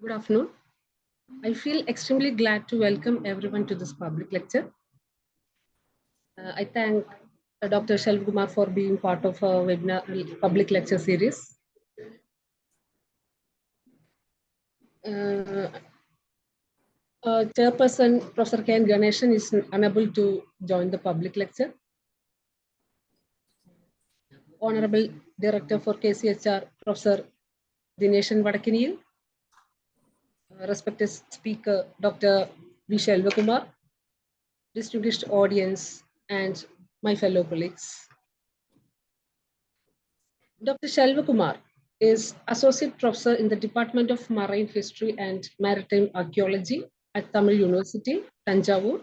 Good afternoon. I feel extremely glad to welcome everyone to this public lecture. I thank Dr. Selvakumar for being part of our webinar public lecture series. Uh, Chairperson Professor K. N. Ganeshan is unable to join the public lecture. Honorable Director for KCHR, Professor Dineshan Vadakinil. Respected Speaker, Dr. V. Selvakumar. Distinguished audience and my fellow colleagues. Dr. Selvakumar is Associate Professor in the Department of Marine History and Maritime Archaeology at Tamil University, Thanjavur.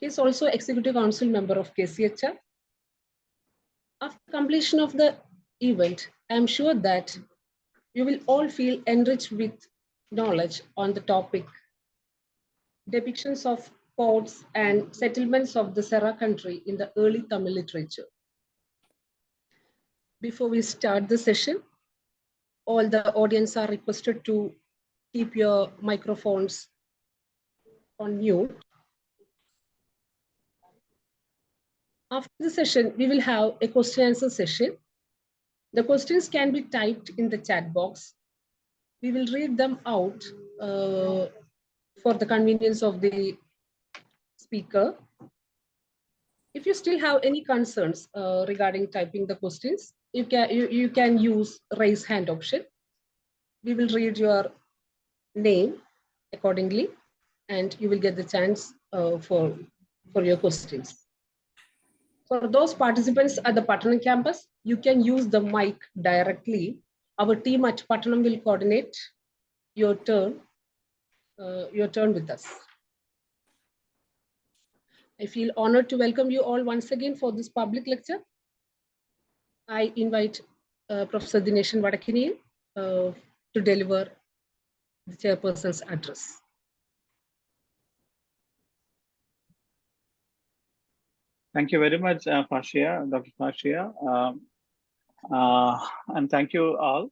He is also Executive Council member of KCHR. After completion of the event, I am sure that you will all feel enriched with knowledge on the topic, depictions of ports and settlements of the Cera country in the early Tamil literature. Before we start the session, all the audience are requested to keep your microphones on mute. After the session, we will have a question and answer session. The questions can be typed in the chat box. We will read them out for the convenience of the speaker. If you still have any concerns regarding typing the questions, you can use raise hand option. We will read your name accordingly, and you will get the chance for your questions. For those participants at the Pattanam campus, you can use the mic directly. Our team at Pattanam will coordinate your turn with us. I feel honored to welcome you all once again for this public lecture. I invite Professor Dineshan Vadakinil to deliver the chairperson's address. Thank you very much, Fashia, Dr. Fashia. And thank you all.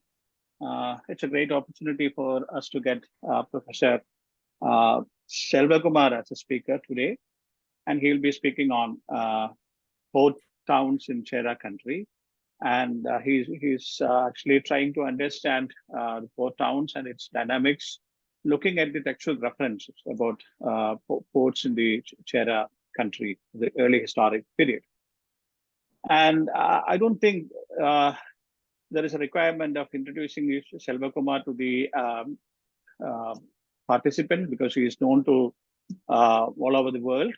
It's a great opportunity for us to get Professor Selvakumar as a speaker today. And he'll be speaking on port towns in Cera country. And he's actually trying to understand the port towns and its dynamics, looking at the textual references about ports in the Cera country, the early historic period. And I don't think there is a requirement of introducing Selvakumar to the participant, because he is known to all over the world,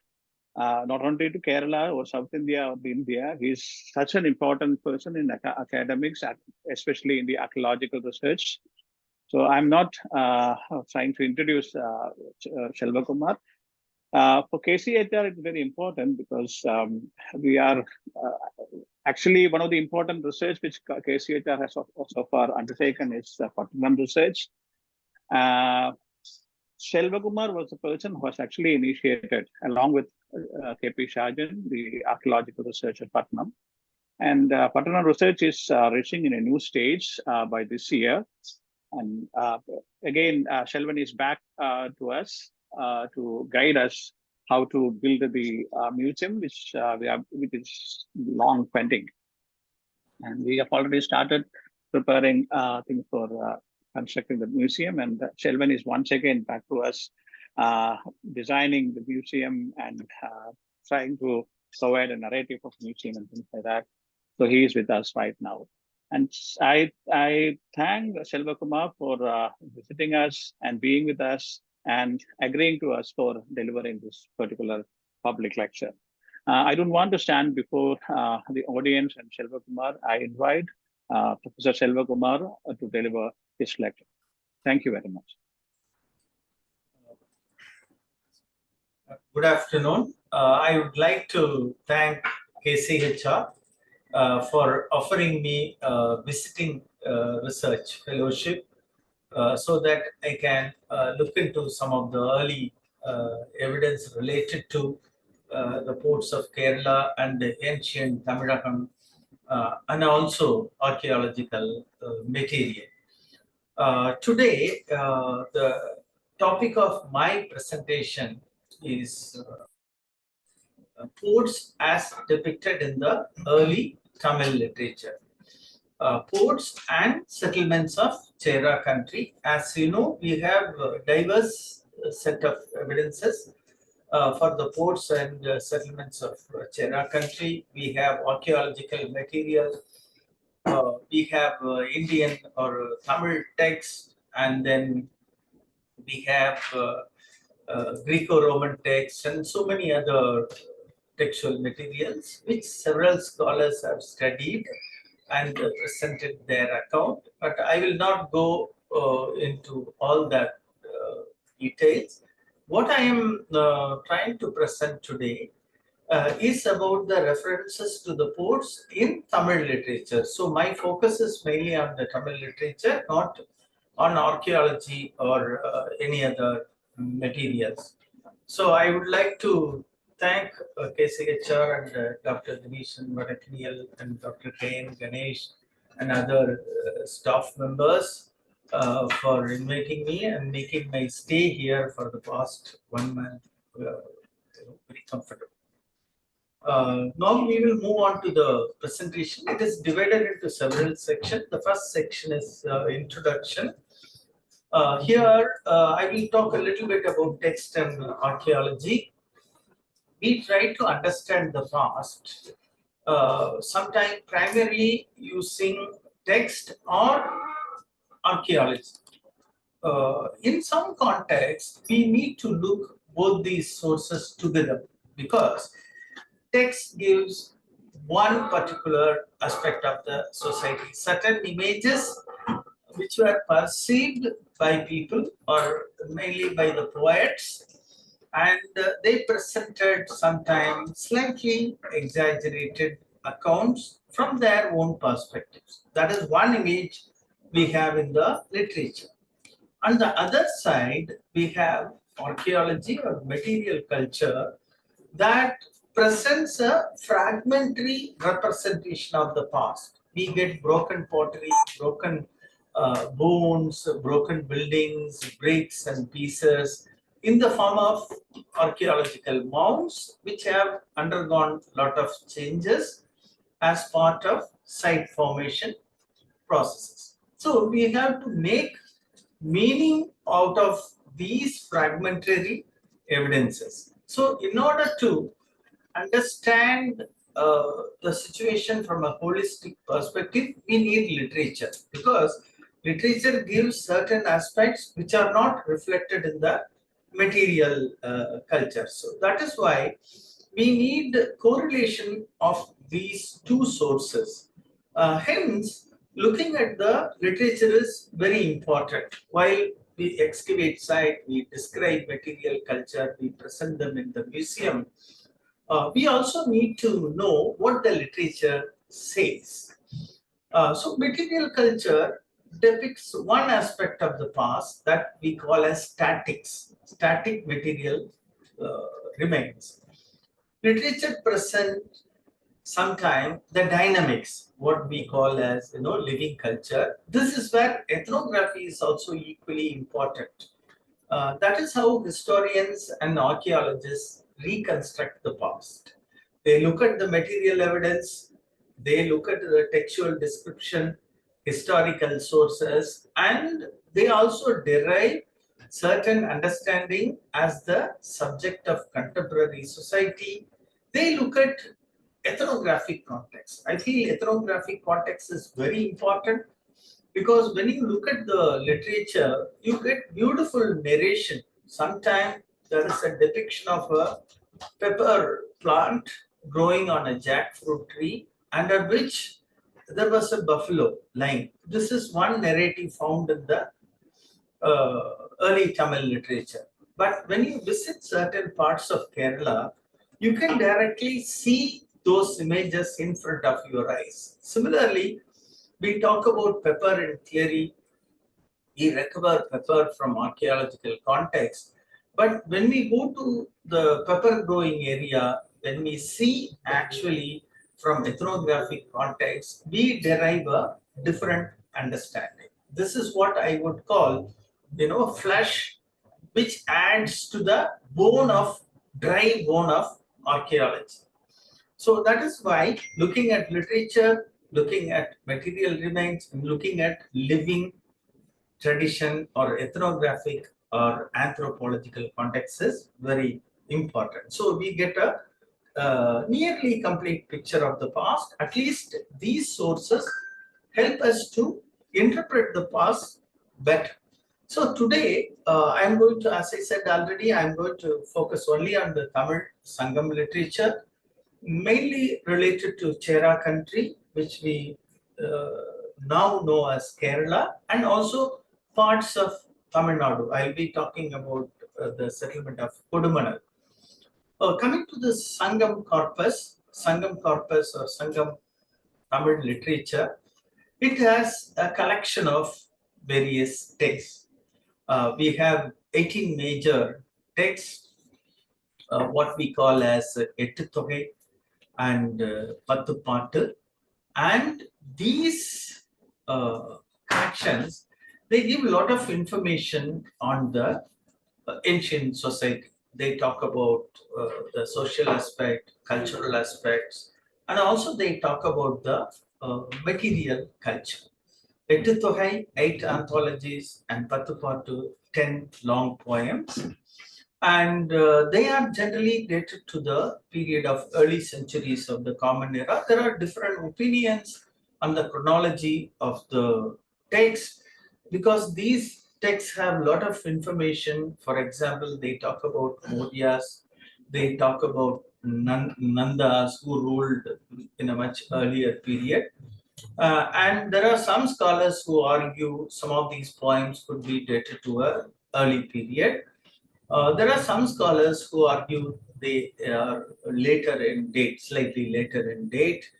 not only to Kerala or South India or India. He's such an important person in academics, especially in the archaeological research. So I'm not trying to introduce Selvakumar. For KCHR, it's very important because we are actually one of the important research which KCHR has so far undertaken is Pattanam research. Selvakumar was the person who was actually initiated, along with KP Shajan, the archaeological research at Pattanam. And Pattanam research is reaching in a new stage by this year. And again, Selvan is back to us to guide us how to build the museum, which is long pending. And we have already started preparing things for constructing the museum. And Selvan is once again back to us, designing the museum and trying to provide a narrative of the museum and things like that. So he is with us right now. And I thank Selvakumar for visiting us and being with us and agreeing to us for delivering this particular public lecture. I don't want to stand before the audience and Selvakumar. I invite Professor Selvakumar to deliver his lecture. Thank you very much. Good afternoon. I would like to thank KCHR for offering me a visiting research fellowship so that I can look into some of the early evidence related to the ports of Kerala and the ancient Tamilakam and also archaeological material. Today, the topic of my presentation is ports as depicted in the early Tamil literature. Ports and settlements of Cera country. As you know, we have a diverse set of evidences for the ports and settlements of Cera country. We have archaeological material, we have Indian or Tamil text, and then we have Greco-Roman texts and so many other textual materials which several scholars have studied and presented their account. But I will not go into all that details. What I am trying to present today is about the references to the ports in Tamil literature. So my focus is mainly on the Tamil literature, not on archaeology or any other materials. So I would like to thank KCHR and Dr. Dinesh Vadakniyal and Dr. K.N. Ganesh and other staff members for inviting me and making my stay here for the past 1 month very comfortable. Now we will move on to the presentation. It is divided into several sections. The first section is introduction. Here I will talk a little bit about text and archaeology. We try to understand the past, sometimes primarily using text or archaeology. In some contexts, we need to look both these sources together because text gives one particular aspect of the society, certain images which were perceived by people or mainly by the poets, and they presented sometimes slightly exaggerated accounts from their own perspectives. That is one image we have in the literature. On the other side, we have archaeology or material culture that presents a fragmentary representation of the past. We get broken pottery, broken bones, broken buildings, bricks and pieces in the form of archaeological mounds, which have undergone a lot of changes as part of site formation processes. So we have to make meaning out of these fragmentary evidences. So in order to understand the situation from a holistic perspective, we need literature because literature gives certain aspects which are not reflected in the material culture. So that is why we need correlation of these two sources. Hence, looking at the literature is very important. While we excavate site, we describe material culture, we present them in the museum, we also need to know what the literature says. So material culture depicts one aspect of the past that we call as statics. Static material remains. Literature presents sometimes the dynamics, what we call as living culture. This is where ethnography is also equally important. That is how historians and archaeologists reconstruct the past. They look at the material evidence, they look at the textual description, historical sources, and they also derive certain understanding as the subject of contemporary society. They look at ethnographic context. I feel ethnographic context is very important because when you look at the literature, you get beautiful narration. Sometimes there is a depiction of a pepper plant growing on a jackfruit tree under which there was a buffalo lying. This is one narrative found in the early Tamil literature. But when you visit certain parts of Kerala, you can directly see those images in front of your eyes. Similarly, we talk about pepper in theory, we recover pepper from archaeological context. But when we go to the pepper growing area, when we see actually from ethnographic context, we derive a different understanding. this is what I would call, flesh which adds to the dry bone of archaeology. So that is why looking at literature, looking at material remains, and looking at living tradition or ethnographic or anthropological context is very important. So we get a nearly complete picture of the past. At least these sources help us to interpret the past better. So today, I'm going to, as I said already, I'm going to focus only on the Tamil Sangam literature, mainly related to Cera country, which we uh, now know as Kerala, and also parts of Tamil Nadu. I'll be talking about the settlement of Kodumanal. Coming to the Sangam corpus or Sangam Tamil literature, it has a collection of various texts. We have 18 major texts, what we call as Ettuthogai and Pattu Pattu. And these collections, they give a lot of information on the ancient society. They talk about the social aspect, cultural aspects, and also they talk about the material culture. Ettuthogai, 8 anthologies, and Pattu Pattu, 10 long poems. And they are generally dated to the period of early centuries of the Common Era. There are different opinions on the chronology of the text because these texts have a lot of information. For example, they talk about Mauryas, they talk about Nandas who ruled in a much earlier period. And there are some scholars who argue some of these poems could be dated to an early period. There are some scholars who argue they are later in date, slightly later in date.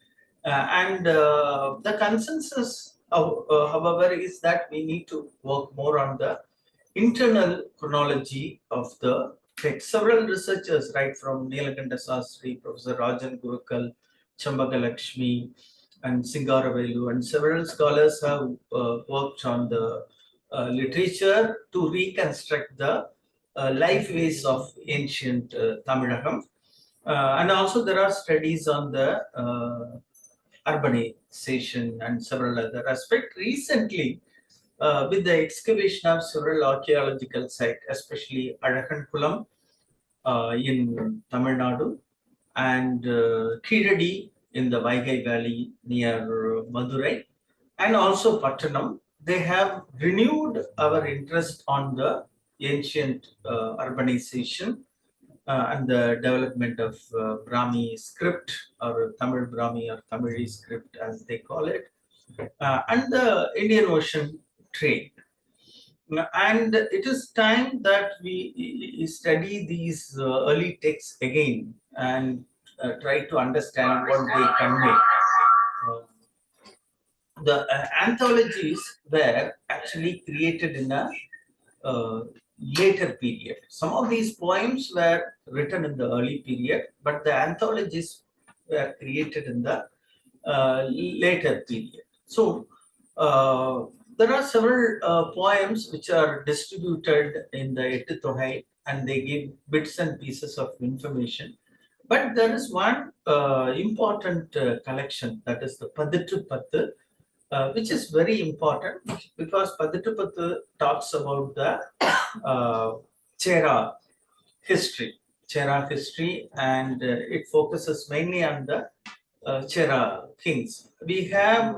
And the consensus, however, is that we need to work more on the internal chronology of the text. Several researchers, right from Neelakanta Sastri, Professor Rajan Gurukal, Chambagalakshmi, and Singaravelu, and several scholars have worked on the literature to reconstruct the life ways of ancient Tamilakam. And also there are studies on the urbanization and several other aspects. Recently, with the excavation of several archaeological sites, especially Adakkankulam in Tamil Nadu and Kiradi in the Vaigai Valley near Madurai, and also Pattanam, they have renewed our interest on the ancient urbanization and the development of Brahmi script or Tamil Brahmi or Tamili script as they call it, and the Indian Ocean trade. And it is time that we study these early texts again and try to understand what they convey. The anthologies were actually created in a later period. Some of these poems were written in the early period, but the anthologies were created in the later period. So there are several poems which are distributed in the Ettuthogai and they give bits and pieces of information. But there is one important collection, that is the Padittu Pattu, which is very important because Padittu Pattu talks about the Cera history, and it focuses mainly on the Cera kings. We have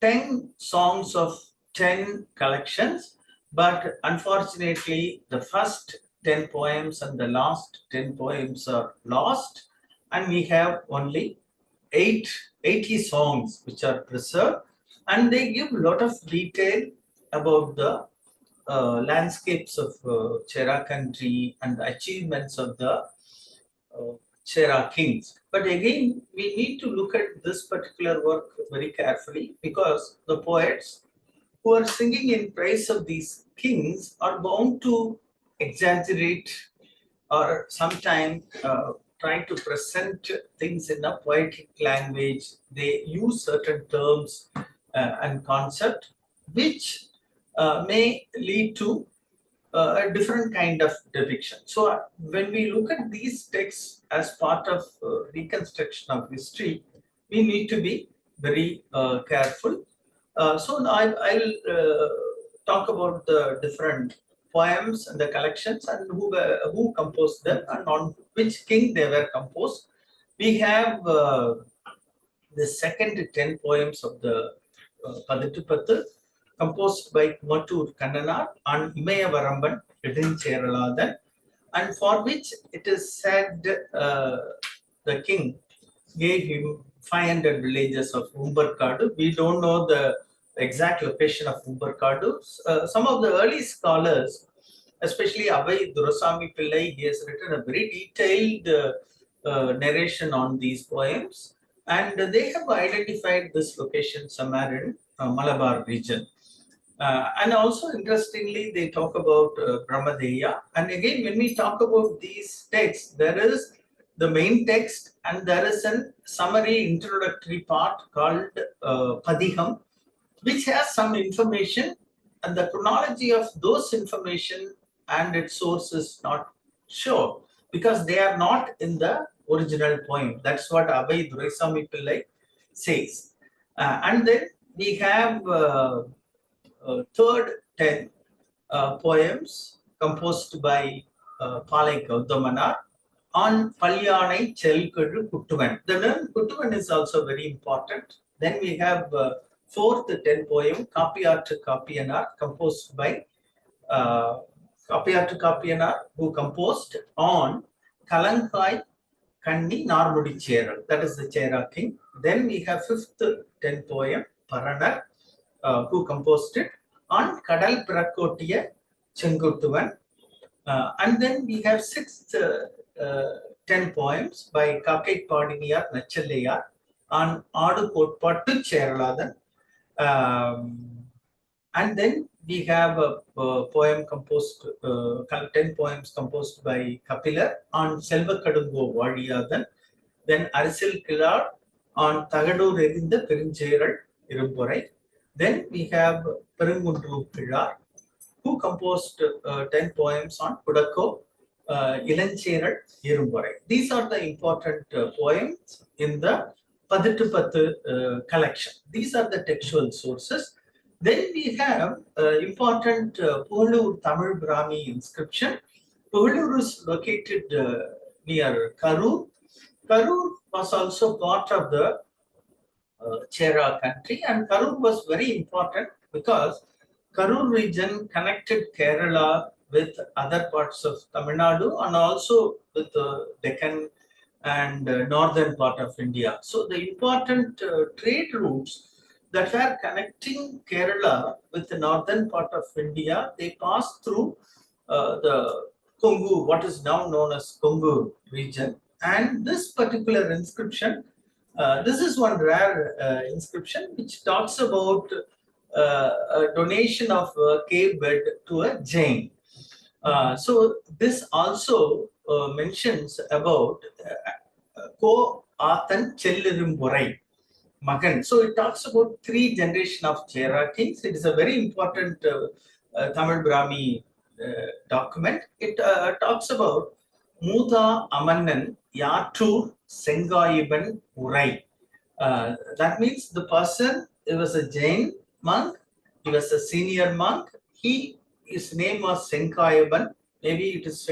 10 songs of 10 collections, but unfortunately, the first 10 poems and the last 10 poems are lost, and we have only 80 songs which are preserved, and they give a lot of detail about the landscapes of Cera country and the achievements of the Cera kings. But again, we need to look at this particular work very carefully because the poets who are singing in praise of these kings are bound to exaggerate or sometimes try to present things in a poetic language. They use certain terms and concept which may lead to a different kind of depiction. So when we look at these texts as part of reconstruction of history, we need to be very careful. So now I'll talk about the different poems and the collections and who composed them and on which king they were composed. We have the second 10 poems of the Padittu composed by Kumattur Kannanar on Imayavaramban Cera, and for which it is said the king gave him 500 villages of Umbarkadu. We don't know the exact location of Umbarkadu. Some of the early scholars, especially Avai Durasamy Pillai, he has written a very detailed narration on these poems, and they have identified this location somewhere in Malabar region. And also, interestingly, they talk about Brahmadeya. And again, when we talk about these texts, there is the main text and there is a summary introductory part called Padiham, which has some information, and the chronology of those information and its source is not sure because they are not in the original poem. That's what Abhay Duraisamy Pillai says. And then we have third 10 poems composed by Palai Gautamanar on Palyanai Chelkadu Kuttuvan. The name Kuttuvan is also very important. Then we have fourth 10 poem, Kapiyattu Kapiyanar, composed by Kapiyattu Kapiyanar, who composed on Kalankai Kanni Narmudi Cera. That is the Cera king. Then we have fifth 10 poem, Paranar, who composed it on Kadal Prakotiya Chenguttuvan. And then we have sixth 10 poems by Kakai Padiniyar Nachallayar on Adu Kotpattu Cheralathan. And then we have a poem composed, 10 poems composed by Kapilar on Selvakumar Vadiyathan. Then Arisil Kilar on Tagadur Erinda Perincheral Irumpurai. Then we have Perungundru Pilar, who composed 10 poems on Kudakko, Ilancheral Irumpurai. These are the important poems in the Padittu collection. These are the textual sources. Then we have important Pugalur Tamil Brahmi inscription. Pugalur is located near Karur. Karur was also part of the Cera country, and Karur was very important because Karur region connected Kerala with other parts of Tamil Nadu and also with the Deccan and northern part of India. So the important trade routes that were connecting Kerala with the northern part of India, they passed through the Kongu, what is now known as Kongu region. And this particular inscription, this is one rare inscription which talks about a donation of a cave bed to a Jain. So this also mentions about Ko Athan Chellirumburai Magan. So it talks about 3 generations of Cera kings. It is a very important Tamil Brahmi document. It talks about Muda Amannan Yatur Sengayiban Urai. That means the person, he was a Jain monk, he was a senior monk. His name was Senkayaban. Maybe it is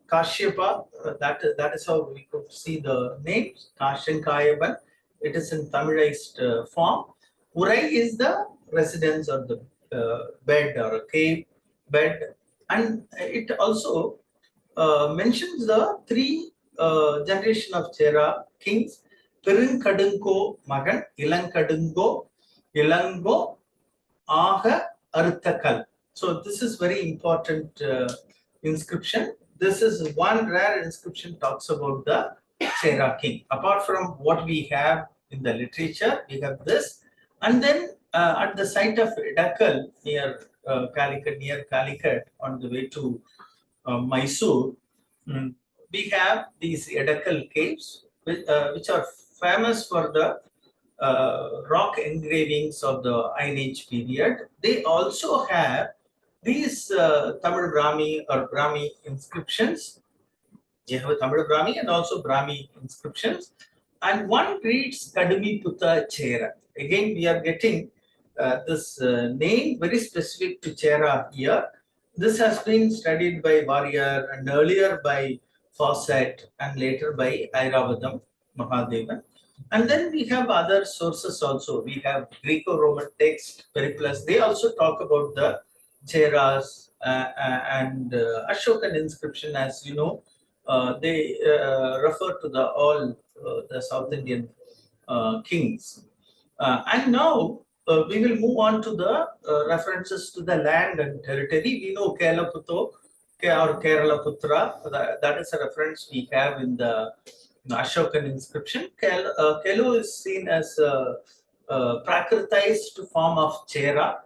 Kashyapa. That is how we could see the name, Senkayaban. It is in Tamilized form. Urai is the residence or the bed or a cave bed. And it also mentions the 3 generation of Cera kings. Perunkadunko Magan, Ilankadungo, Ilango, Aga Arthakal. So this is very important inscription. This is one rare inscription talks about the Cera king. Apart from what we have in the literature, we have this. And then at the site of Edakal near Calicut on the way to Mysore, we have these Edakal caves which are famous for the rock engravings of the Iron Age period. They also have these Tamil Brahmi or Brahmi inscriptions. They have a Tamil Brahmi and also Brahmi inscriptions. And one reads Kadumi Putta Cera. Again, we are getting this name very specific to Cera here. This has been studied by Warrior and earlier by Fawcett and later by Airavadam Mahadevan. And then we have other sources also. We have Greco-Roman text, Periplus. They also talk about the Ceras and Ashokan inscription, as you know. They refer to all the South Indian kings. And now we will move on to the references to the land and territory. We know Kerala Putto or Kerala Putra. That is a reference we have in the Ashokan inscription. Kelu is seen as a prakritized form of Cera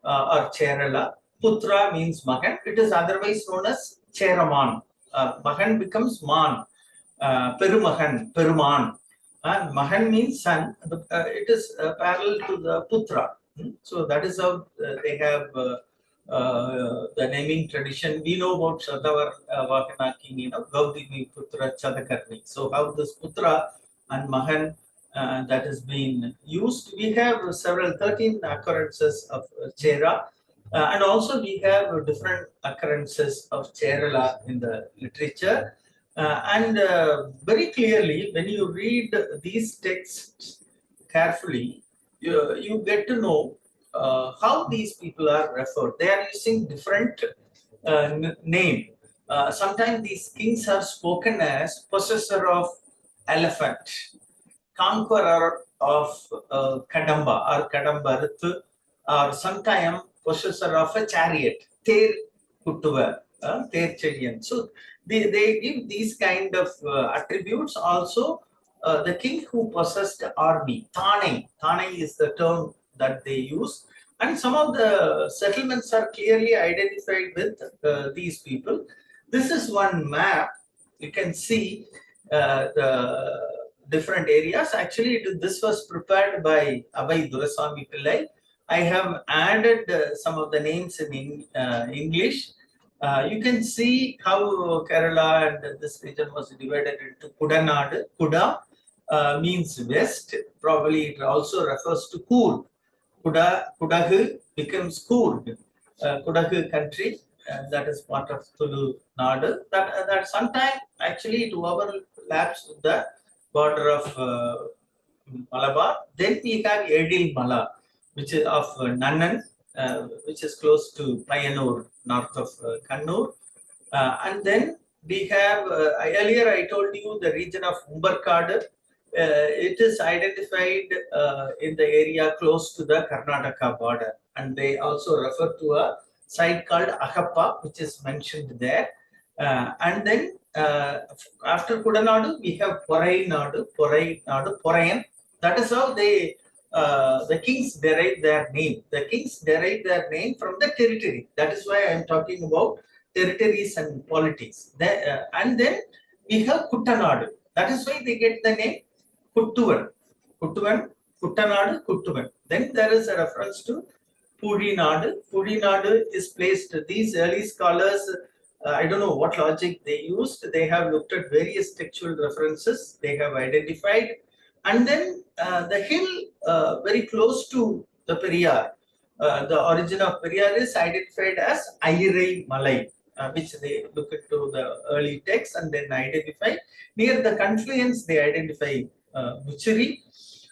or Cherala. Putra means Mahan. It is otherwise known as Cheraman. Mahan becomes Man. Perumahan, Peruman. Mahan means son. It is parallel to the Putra. So that is how they have the naming tradition. We know about Shatavar Vakana king, Gaudimi Putra Chadakarni. So how this Putra and Mahan that has been used. We have 13 occurrences of Cera. And also we have different occurrences of Kerala in the literature. And very clearly, when you read these texts carefully, you get to know how these people are referred. They are using different name. Sometimes these kings are spoken as possessor of elephant, conqueror of Kadamba or Kadambarathu, or sometimes possessor of a chariot, Ter Kuttuva, Ter Chedian. So they give these kind of attributes. Also, the king who possessed army, Thane. Thane is the term that they use. And some of the settlements are clearly identified with these people. This is one map. You can see the different areas. Actually, this was prepared by Abhay Durasamy Pillai. I have added some of the names in English. You can see how Kerala and this region was divided into Kudanadu. Kuda means west. Probably it also refers to Cool. Kudagu becomes Cool. Kudagu country, that is part of Tulu Nadu. That sometime actually it overlaps with the border of Malabar. Then we have Edil Mala, which is of Nannan, which is close to Payanur, north of Kannur. And then we have, earlier I told you the region of Umbarkadu. It is identified in the area close to the Karnataka border. And they also refer to a site called Ahappa, which is mentioned there. And then after Kudanadu, we have Porai Nadu, Porayan. That is how they the kings derive their name. The kings derive their name from the territory. That is why I am talking about territories and polities. And then we have Kuttanadu. That is why they get the name Kuttuvan. Kuttuvan, Kuttanadu, Kuttuvan. Then there is a reference to Purinadu. Purinadu is placed, these early scholars, I don't know what logic they used. They have looked at various textual references. They have identified. And then the hill very close to the Periyar, the origin of Periyar is identified as Ayirai Malai, which they look into the early text and then identify. Near the confluence, they identify Muchiri.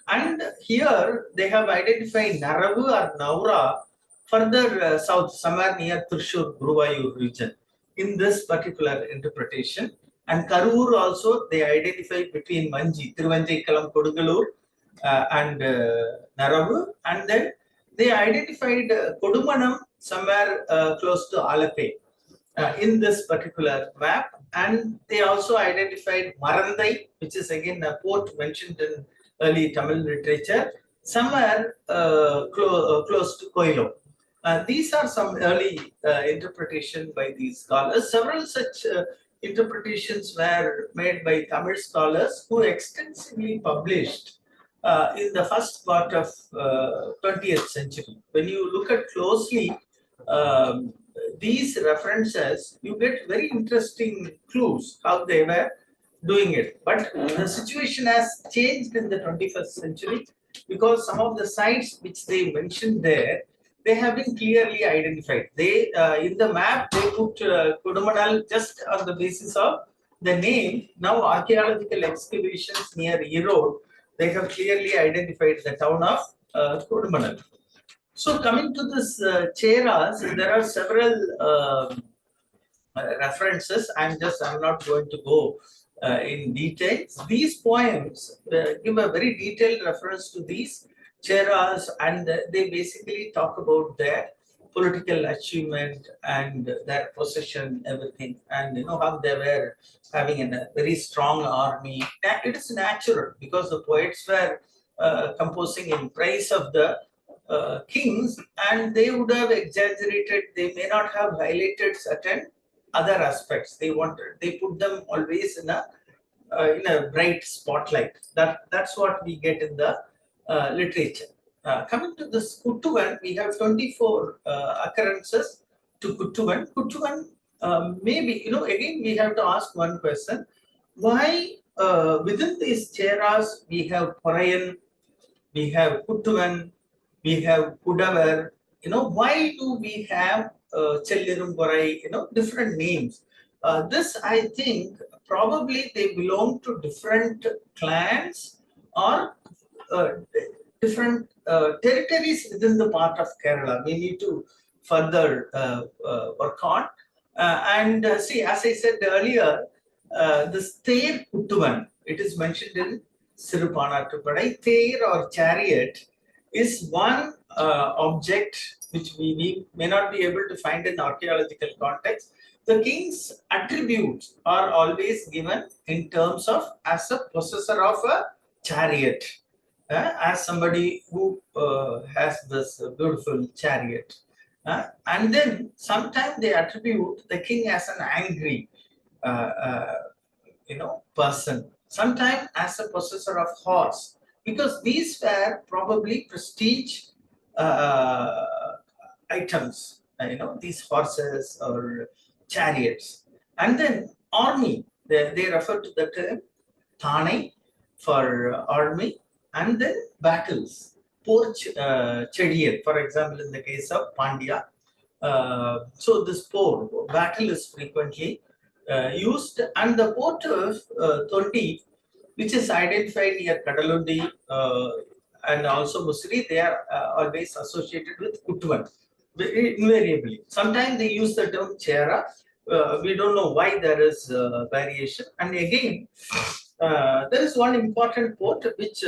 And here they have identified Naravu or Naura further south, somewhere near Thrissur, Guruvayur region, in this particular interpretation. And Karur also, they identify between Manji, Thiruvanjaikalam, Kodugalur, and Naravu. And then they identified Kodumanam somewhere close to Alape in this particular map. And they also identified Marandai, which is again a port mentioned in early Tamil literature, somewhere close to Koilo. These are some early interpretation by these scholars. Several such interpretations were made by Tamil scholars who extensively published in the first part of 20th century. When you look at closely these references, you get very interesting clues how they were doing it. But the situation has changed in the 21st century because some of the sites which they mentioned there, they have been clearly identified. They in the map they put Kudumanal just on the basis of the name. Now archaeological excavations near Erode, they have clearly identified the town of Kudumanal. So coming to this Ceras, there are several references. I'm not going to go in details. These poems give a very detailed reference to these Ceras, and they basically talk about their political achievement and their possession, everything, and how they were having a very strong army. It is natural because the poets were composing in praise of the kings, and they would have exaggerated. They may not have highlighted certain other aspects. They put them always in a bright spotlight. That's what we get in the literature. Coming to this Kuttuvan, we have 24 occurrences to Kuttuvan. Kuttuvan, maybe, again, we have to ask one question. Why within these Cheras, we have Parayan, we have Kuttuvan, we have Kudavar, why do we have Chellirumporai, different names? This, I think, probably they belong to different clans or different territories within the part of Kerala. We need to further work on. See, as I said earlier, this Ther Kuttuvan, it is mentioned in Sirupanattupadai. Ther or chariot is one object which we may not be able to find in archaeological context. The king's attributes are always given in terms of as a possessor of a chariot, as somebody who has this beautiful chariot. And then sometimes they attribute the king as an angry person, sometimes as a possessor of horse, because these were probably prestige items, these horses or chariots. And then army, they refer to the term Thane for army, and then battles, Chediyan, for example, in the case of Pandya. So this battle is frequently used, and the port of Tondi, which is identified near Kadalundi and also Musiri, they are always associated with Kuttuvan, invariably. Sometimes they use the term Cera. We don't know why there is variation. And again, there is one important port which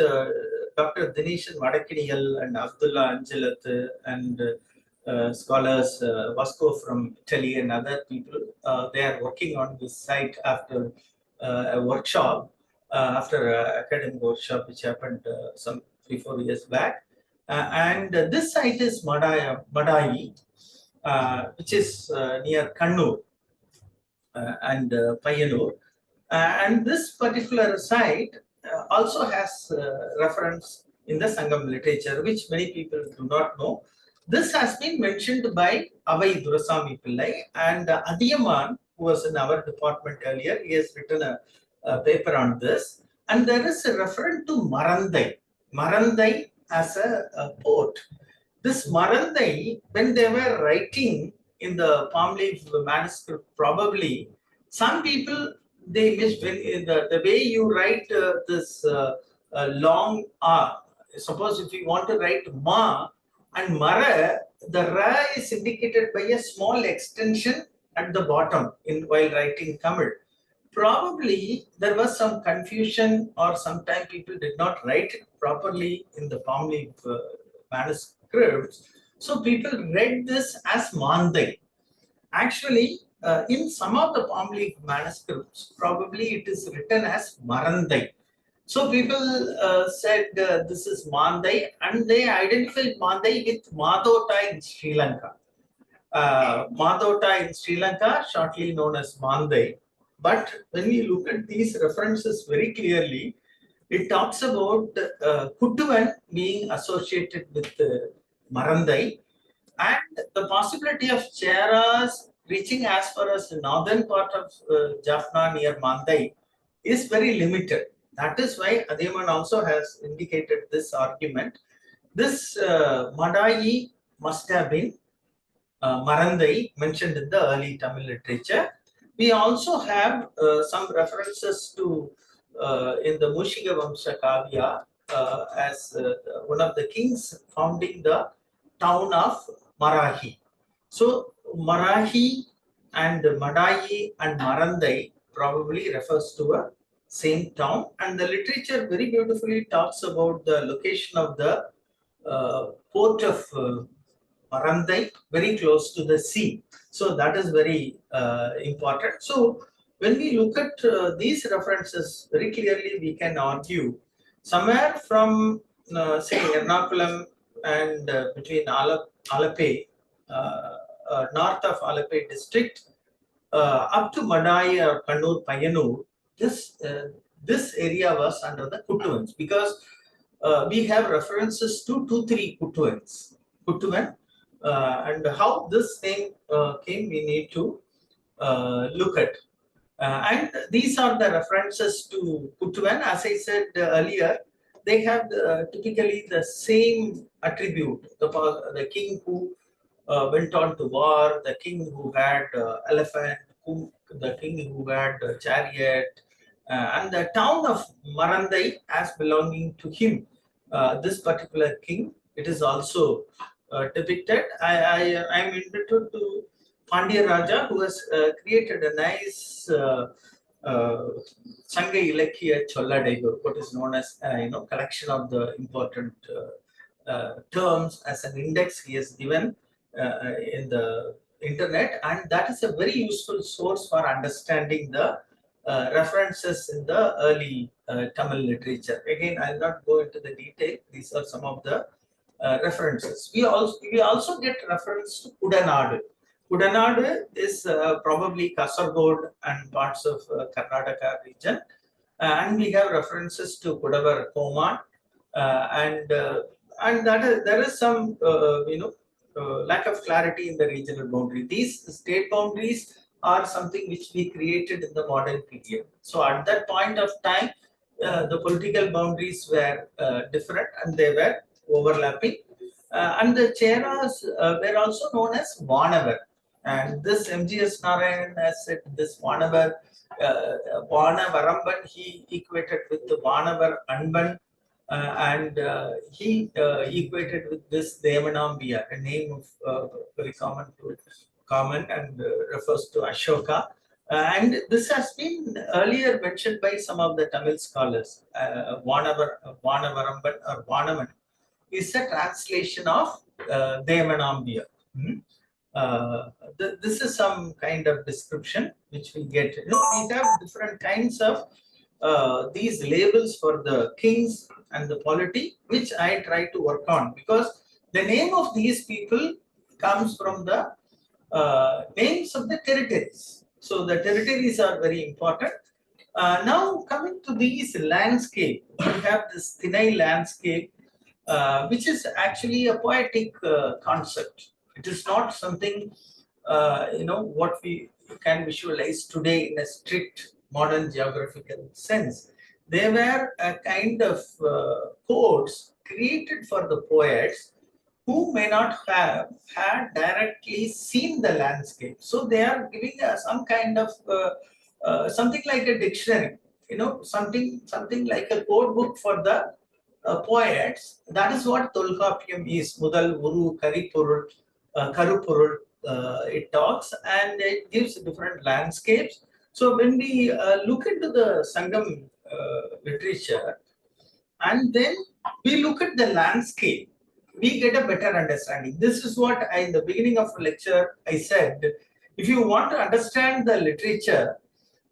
Dr. Dinesh Vadakiniyal and Abdullah Anjalath and scholars Vasco from Italy and other people, they are working on this site after a workshop, after an academic workshop which happened some 3-4 years back. And this site is Madai, which is near Kannur and Payanur. And this particular site also has reference in the Sangam literature, which many people do not know. This has been mentioned by Avai Durasamy Pillai, and Adiyaman, who was in our department earlier, he has written a paper on this. And there is a reference to Marandai as a port. This Marandai, when they were writing in the palm leaf manuscript, probably some people, they missed the way you write this long R. Suppose if you want to write Ma and Mara, the Ra is indicated by a small extension at the bottom while writing Tamil. Probably there was some confusion, or sometimes people did not write it properly in the palm leaf manuscripts. So people read this as Mandai. Actually, in some of the palm leaf manuscripts, probably it is written as Marandai. So people said this is Mandai, and they identified Mandai with Madota in Sri Lanka. Madota in Sri Lanka, shortly known as Mandai. But when we look at these references very clearly, It talks about Kuttuvan being associated with Marandai, and the possibility of Cheras reaching as far as the northern part of Jaffna near Mandai is very limited. That is why Adiyaman also has indicated this argument. This Madai must have been Marandai mentioned in the early Tamil literature. We also have some references to in the Mushiga Vamsha Kavya as one of the kings founding the town of Marahi. So Marahi and Madai and Marandai probably refers to a same town, and the literature very beautifully talks about the location of the port of Marandai, very close to the sea. So that is very important. So when we look at these references, very clearly we can argue somewhere from say Ernakulam and between Alape, north of Alape district, up to Madai or Kannur Payanur, this area was under the Kuttuvans, because we have references to 2-3 Kuttuvan, and how this name came, we need to look at. And these are the references to Kuttuvan. As I said earlier, they have typically the same attribute: the king who went on to war, the king who had elephant, the king who had chariot, and the town of Marandai as belonging to him. This particular king, it is also depicted. I am indebted to Pandya Raja, who has created a nice Sanga Ilakhiya Cholladaigur, what is known as collection of the important terms as an index he has given in the internet, and that is a very useful source for understanding the references in the early Tamil literature. Again, I'll not go into the detail. These are some of the references. We also get reference to Kudanadu. Kudanadu is probably Kasargod and parts of Karnataka region, and we have references to Kudavar Koman, and there is some lack of clarity in the regional boundary. These state boundaries are something which we created in the modern period. So at that point of time, the political boundaries were different and they were overlapping. And the Cheras were also known as Vanavar. And this M.G.S. Narayan has said this Vanavar, Vanavaramban, he equated with the Vanavar Anban. And he equated with this Devanambia, a name of very common and refers to Ashoka. And this has been earlier mentioned by some of the Tamil scholars. Vanavaramban or Vanavan is a translation of Devanambia. This is some kind of description which we get. We have different kinds of these labels for the kings and the polity, which I try to work on, because the name of these people comes from the names of the territories. So the territories are very important. Now coming to these landscape, we have this Thinai landscape, which is actually a poetic concept. It is not something what we can visualize today in a strict modern geographical sense. They were a kind of codes created for the poets who may not have had directly seen the landscape. So they are giving us some kind of something like a dictionary, something like a code book for the poets. That is what Tolkappiyam is. Mudal, Uru, Karipurul, Karupurul, it talks, and it gives different landscapes. So when we look into the Sangam literature, and then we look at the landscape, we get a better understanding. This is what in the beginning of the lecture I said, if you want to understand the literature,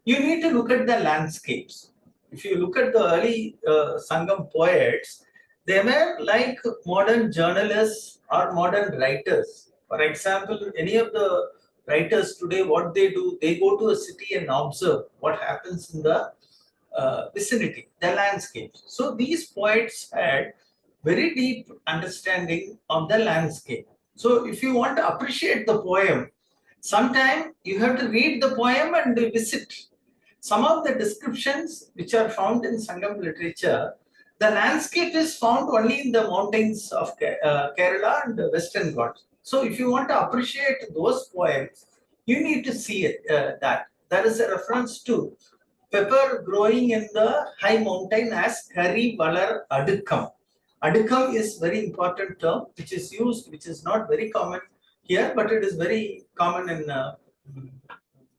you need to look at the landscapes. If you look at the early Sangam poets, they were like modern journalists or modern writers. For example, any of the writers today, what they do, they go to a city and observe what happens in the vicinity, the landscape. So these poets had very deep understanding of the landscape. So if you want to appreciate the poem, sometimes you have to read the poem and visit. Some of the descriptions which are found in Sangam literature, the landscape is found only in the mountains of Kerala and Western Ghats. So if you want to appreciate those poems, you need to see it, that. There is a reference to pepper growing in the high mountain as Kari Valar Adukam. Adukam is very important term which is used, which is not very common here, but it is very common in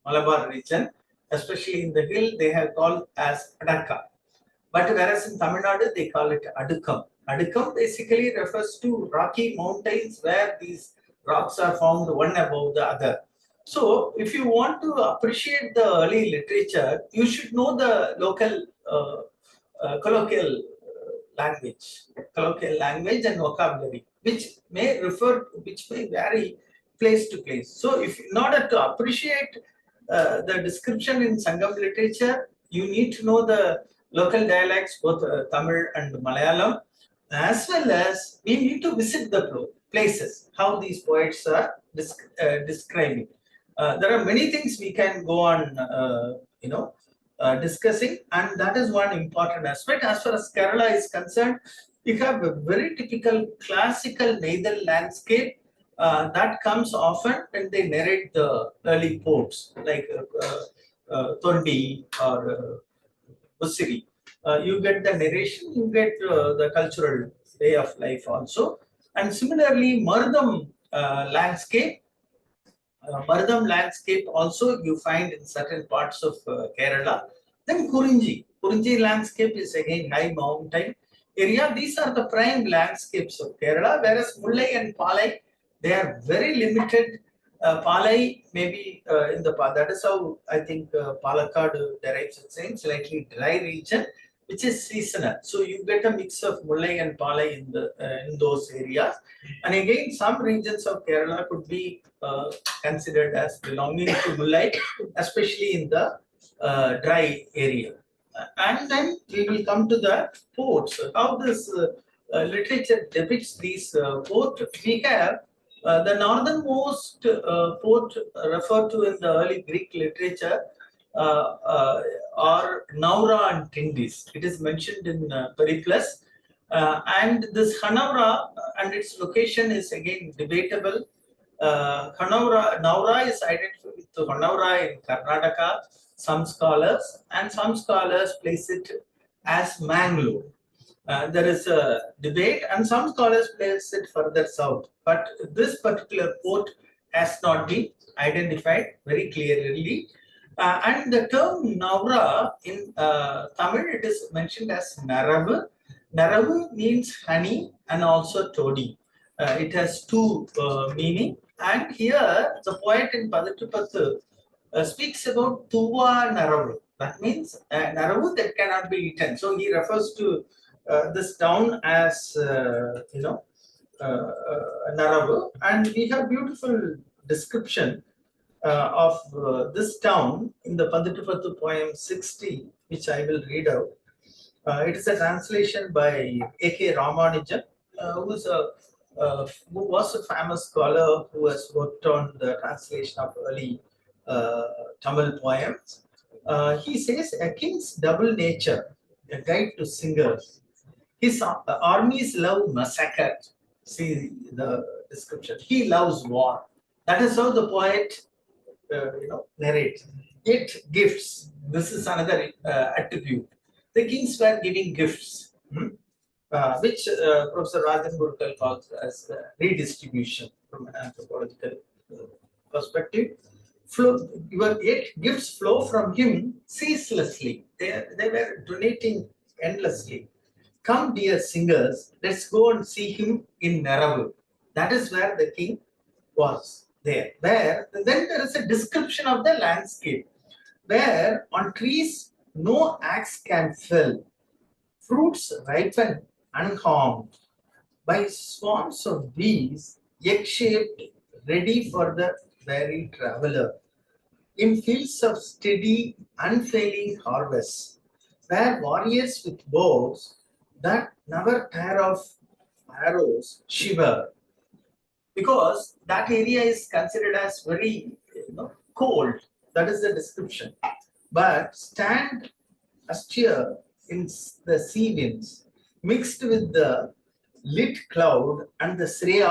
Malabar region, especially in the hill they have called as Adaka. But whereas in Tamil Nadu they call it Adukam. Adukam basically refers to rocky mountains where these rocks are found one above the other. So if you want to appreciate the early literature, you should know the local colloquial language and vocabulary, which may vary place to place. So if in order to appreciate the description in Sangam literature, you need to know the local dialects, both Tamil and Malayalam, as well as we need to visit the places, how these poets are describing. There are many things we can go on, discussing, and that is one important aspect. As far as Kerala is concerned, we have a very typical classical Neithal landscape that comes often when they narrate the early poets like Tondi or Usiri. You get the narration, you get the cultural way of life also. And similarly, Mardam landscape also you find in certain parts of Kerala. Then Kurinji landscape is again high mountain area. These are the prime landscapes of Kerala, whereas Mullai and Palai, they are very limited. Palai maybe in the that is how I think Palakkad derives its name, slightly dry region, which is seasonal. So you get a mix of Mullai and Palai in those areas. And again, some regions of Kerala could be considered as belonging to Mullai, especially in the dry area. And then we will come to the ports. How this literature depicts these ports. We have the northernmost port referred to in the early Greek literature are Naura and Tindis. It is mentioned in Periplus. And this Hanaura and its location is again debatable. Naura is identified with Hanaura in Karnataka, some scholars, and some scholars place it as Mangalore. There is a debate, and some scholars place it further south. But this particular port has not been identified very clearly. And the term Naura in Tamil, it is mentioned as Naravu. Naravu means honey and also toddy. It has two meaning. And here the poet in Padatupathu speaks about Tuva Naravu. That means Naravu that cannot be eaten. So he refers to this town as Naravu. And we have beautiful description of this town in the Padatupathu poem 60, which I will read out. It is a translation by A.K. Ramanujan, who was a famous scholar who has worked on the translation of early Tamil poems. He says, a king's double nature, a guide to singers. His armies love massacre. See the description. He loves war. That is how the poet narrates. Yet gifts. This is another attribute. The kings were giving gifts, which Professor Rajan Gurkal calls as redistribution from an anthropological perspective. Yet gifts flow from him ceaselessly. They were donating endlessly. Come, dear singers, let's go and see him in Naravu. That is where the king was there. Then there is a description of the landscape, where on trees no axe can fell, fruits ripen unharmed, by swarms of bees, egg-shaped, ready for the weary traveler. In fields of steady, unfailing harvest, where warriors with bows that never tire of arrows shiver, because that area is considered as very cold. That is the description. But stand austere in the sea winds, mixed with the lit cloud and the spray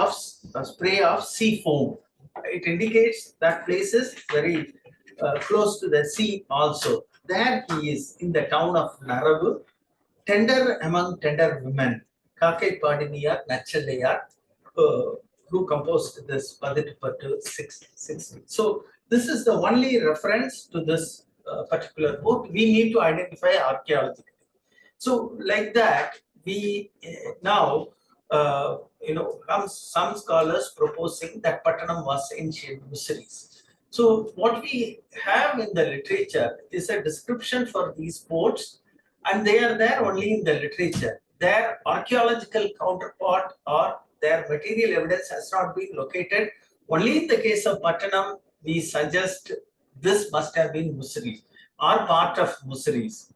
of sea foam. It indicates that place is very close to the sea also. There he is in the town of Naravu, tender among tender women. Kakai Padiniyar, Nachallayar, who composed this Paditupattu 660. So this is the only reference to this particular book. We need to identify archaeology. So like that, we now, some scholars proposing that Pattanam was ancient Musaris. So what we have in the literature is a description for these ports, and they are there only in the literature. Their archaeological counterpart or their material evidence has not been located. Only in the case of Pattanam, we suggest this must have been Musaris or part of Musaris,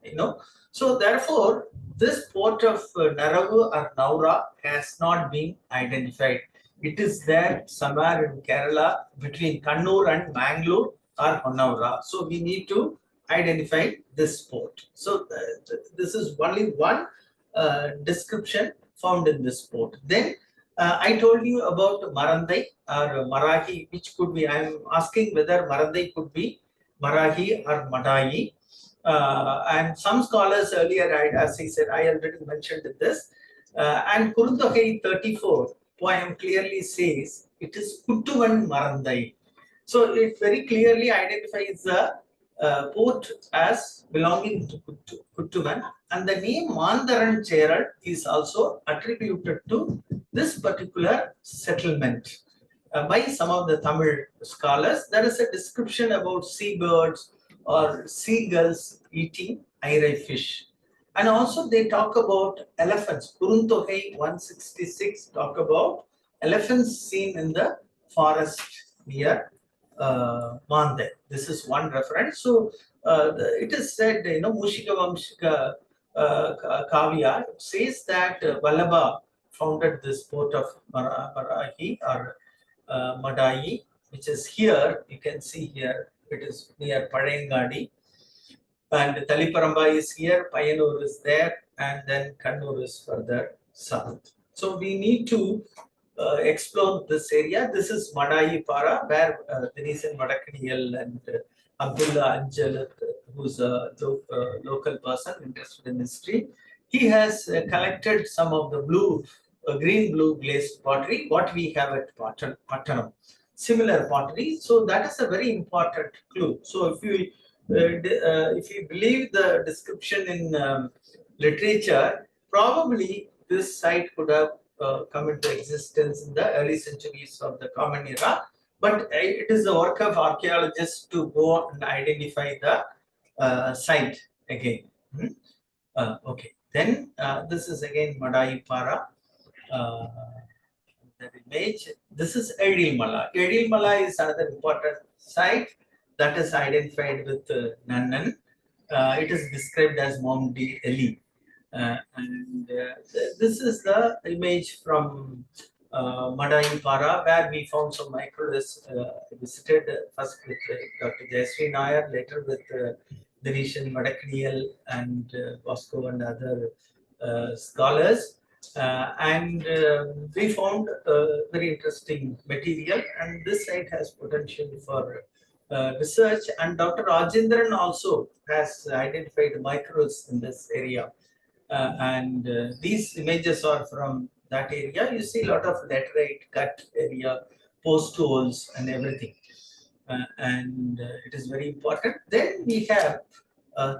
So therefore, this port of Naravu or Naura has not been identified. It is there somewhere in Kerala between Kannur and Mangalore or Honaura. So we need to identify this port. So this is only one description found in this port. Then I told you about Marandai or Marahi, which could be, I am asking whether Marandai could be Marahi or Madai. And some scholars earlier, as I said, I already mentioned this. And Kuruntokai 34 poem clearly says it is Kuttuvan Marandai. So it very clearly identifies the port as belonging to Kuttuvan, and the name Mandaran Cera is also attributed to this particular settlement by some of the Tamil scholars. There is a description about seabirds or seagulls eating irai fish. And also they talk about elephants. Kuruntogai 166 talk about elephants seen in the forest near Mande. This is one reference. So it is said, Mushika Vamshika Kavya says that Vallabha founded this port of Marahi or Madai, which is here. You can see here, it is near Padayangadi. And Taliparamba is here, Payanur is there, and then Kannur is further south. So we need to explore this area. This is Madai Para, where Denison Madakaniyal and Abdullah Anjal, who's a local person interested in history, he has collected some of the green-blue glazed pottery, what we have at Pattanam. Similar pottery. So that is a very important clue. So if you believe the description in literature, probably this site could have come into existence in the early centuries of the Common Era, but it is the work of archaeologists to go and identify the site again. Okay, then this is again Madai Para. The image. This is Edilmala. Edilmala is another important site that is identified with Nannan. It is described as Mount Eli. This is the image from Madai Para, where we found some microliths visited first with Dr. Jayasri Nair, later with Dinishan Madakaniyal and Bosco and other scholars. We found very interesting material, and this site has potential for research. And Dr. Rajendran also has identified microliths in this area. These images are from that area. You see a lot of laterite cut area, post holes and everything. It is very important. Then we have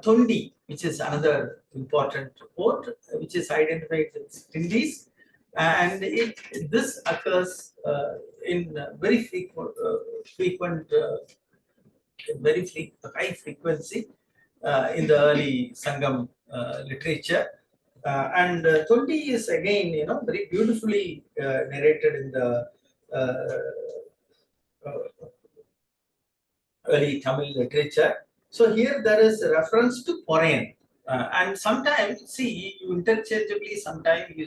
Thundi, which is another important port, which is identified with Indies. And this occurs in very high frequency in the early Sangam literature. Thundi is again, very beautifully narrated in the early Tamil literature. So here there is a reference to Porayan. And sometimes, see, you interchangeably, sometimes you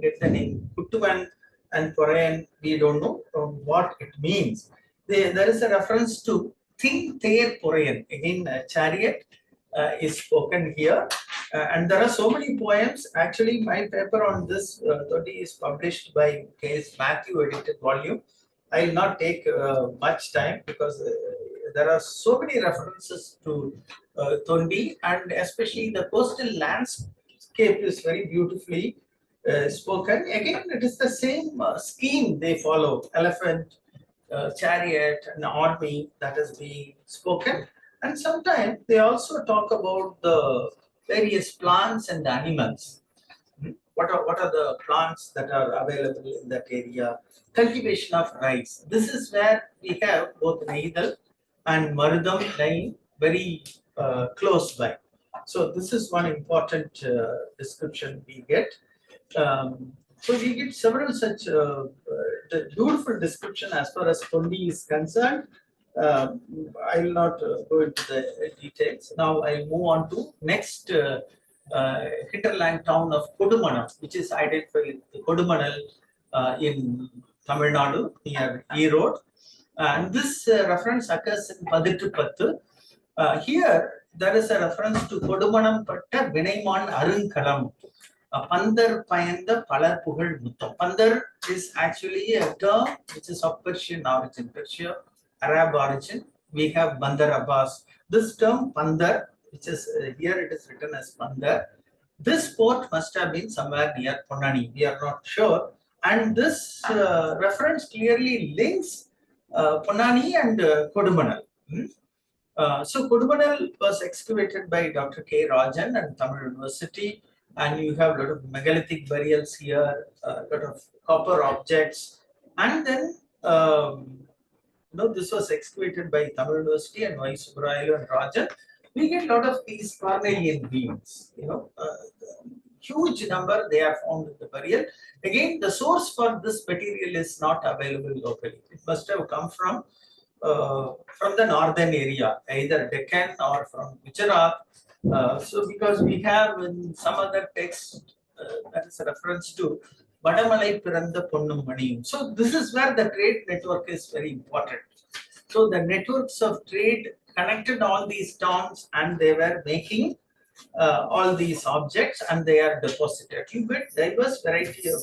get the name Kuttuvan and Korean, we don't know what it means. There is a reference to Thin Ther Korean, again, chariot is spoken here. And there are so many poems. Actually, my paper on this 30 is published by K.S. Matthew edited volume. I will not take much time because there are so many references to Tondi, and especially the coastal landscape is very beautifully spoken. Again, it is the same scheme they follow: elephant, chariot, and army that is being spoken. And sometimes they also talk about the various plants and animals. What are the plants that are available in that area? Cultivation of rice. This is where we have both Neidal and Marudam lying very close by. So this is one important description we get. So we get several such beautiful description as far as Tondi is concerned. I will not go into the details. Now I'll move on to next hinterland town of Kodumanal, which is identified Kodumanal in Tamil Nadu near Erode. And this reference occurs in Padittu Pattu. Here, there is a reference to Kodumanam Patta Vinayman Arunkalam. Pandar Payanda Palar Pugal Muttam. Pandar is actually a term which is of Persian origin, Persia, Arab origin. We have Bandar Abbas. This term Pandar, which is here it is written as Pandar. This port must have been somewhere near Ponnani. We are not sure. And this reference clearly links Ponnani and Kodumanal. So Kodumanal was excavated by Dr. K. Rajan at Tamil University. And you have a lot of megalithic burials here, a lot of copper objects, and then this was excavated by Tamil University and Y. Subrayulu and Rajan. We get a lot of these cornelian beams. Huge number they are found in the burial. Again, the source for this material is not available locally. It must have come from the northern area, either Deccan or from Gujarat. So because we have in some other text that is a reference to Vadamalai Piranda Ponnum Maniyum. So this is where the trade network is very important. So the networks of trade connected all these towns and they were making all these objects and they are deposited. You get diverse variety of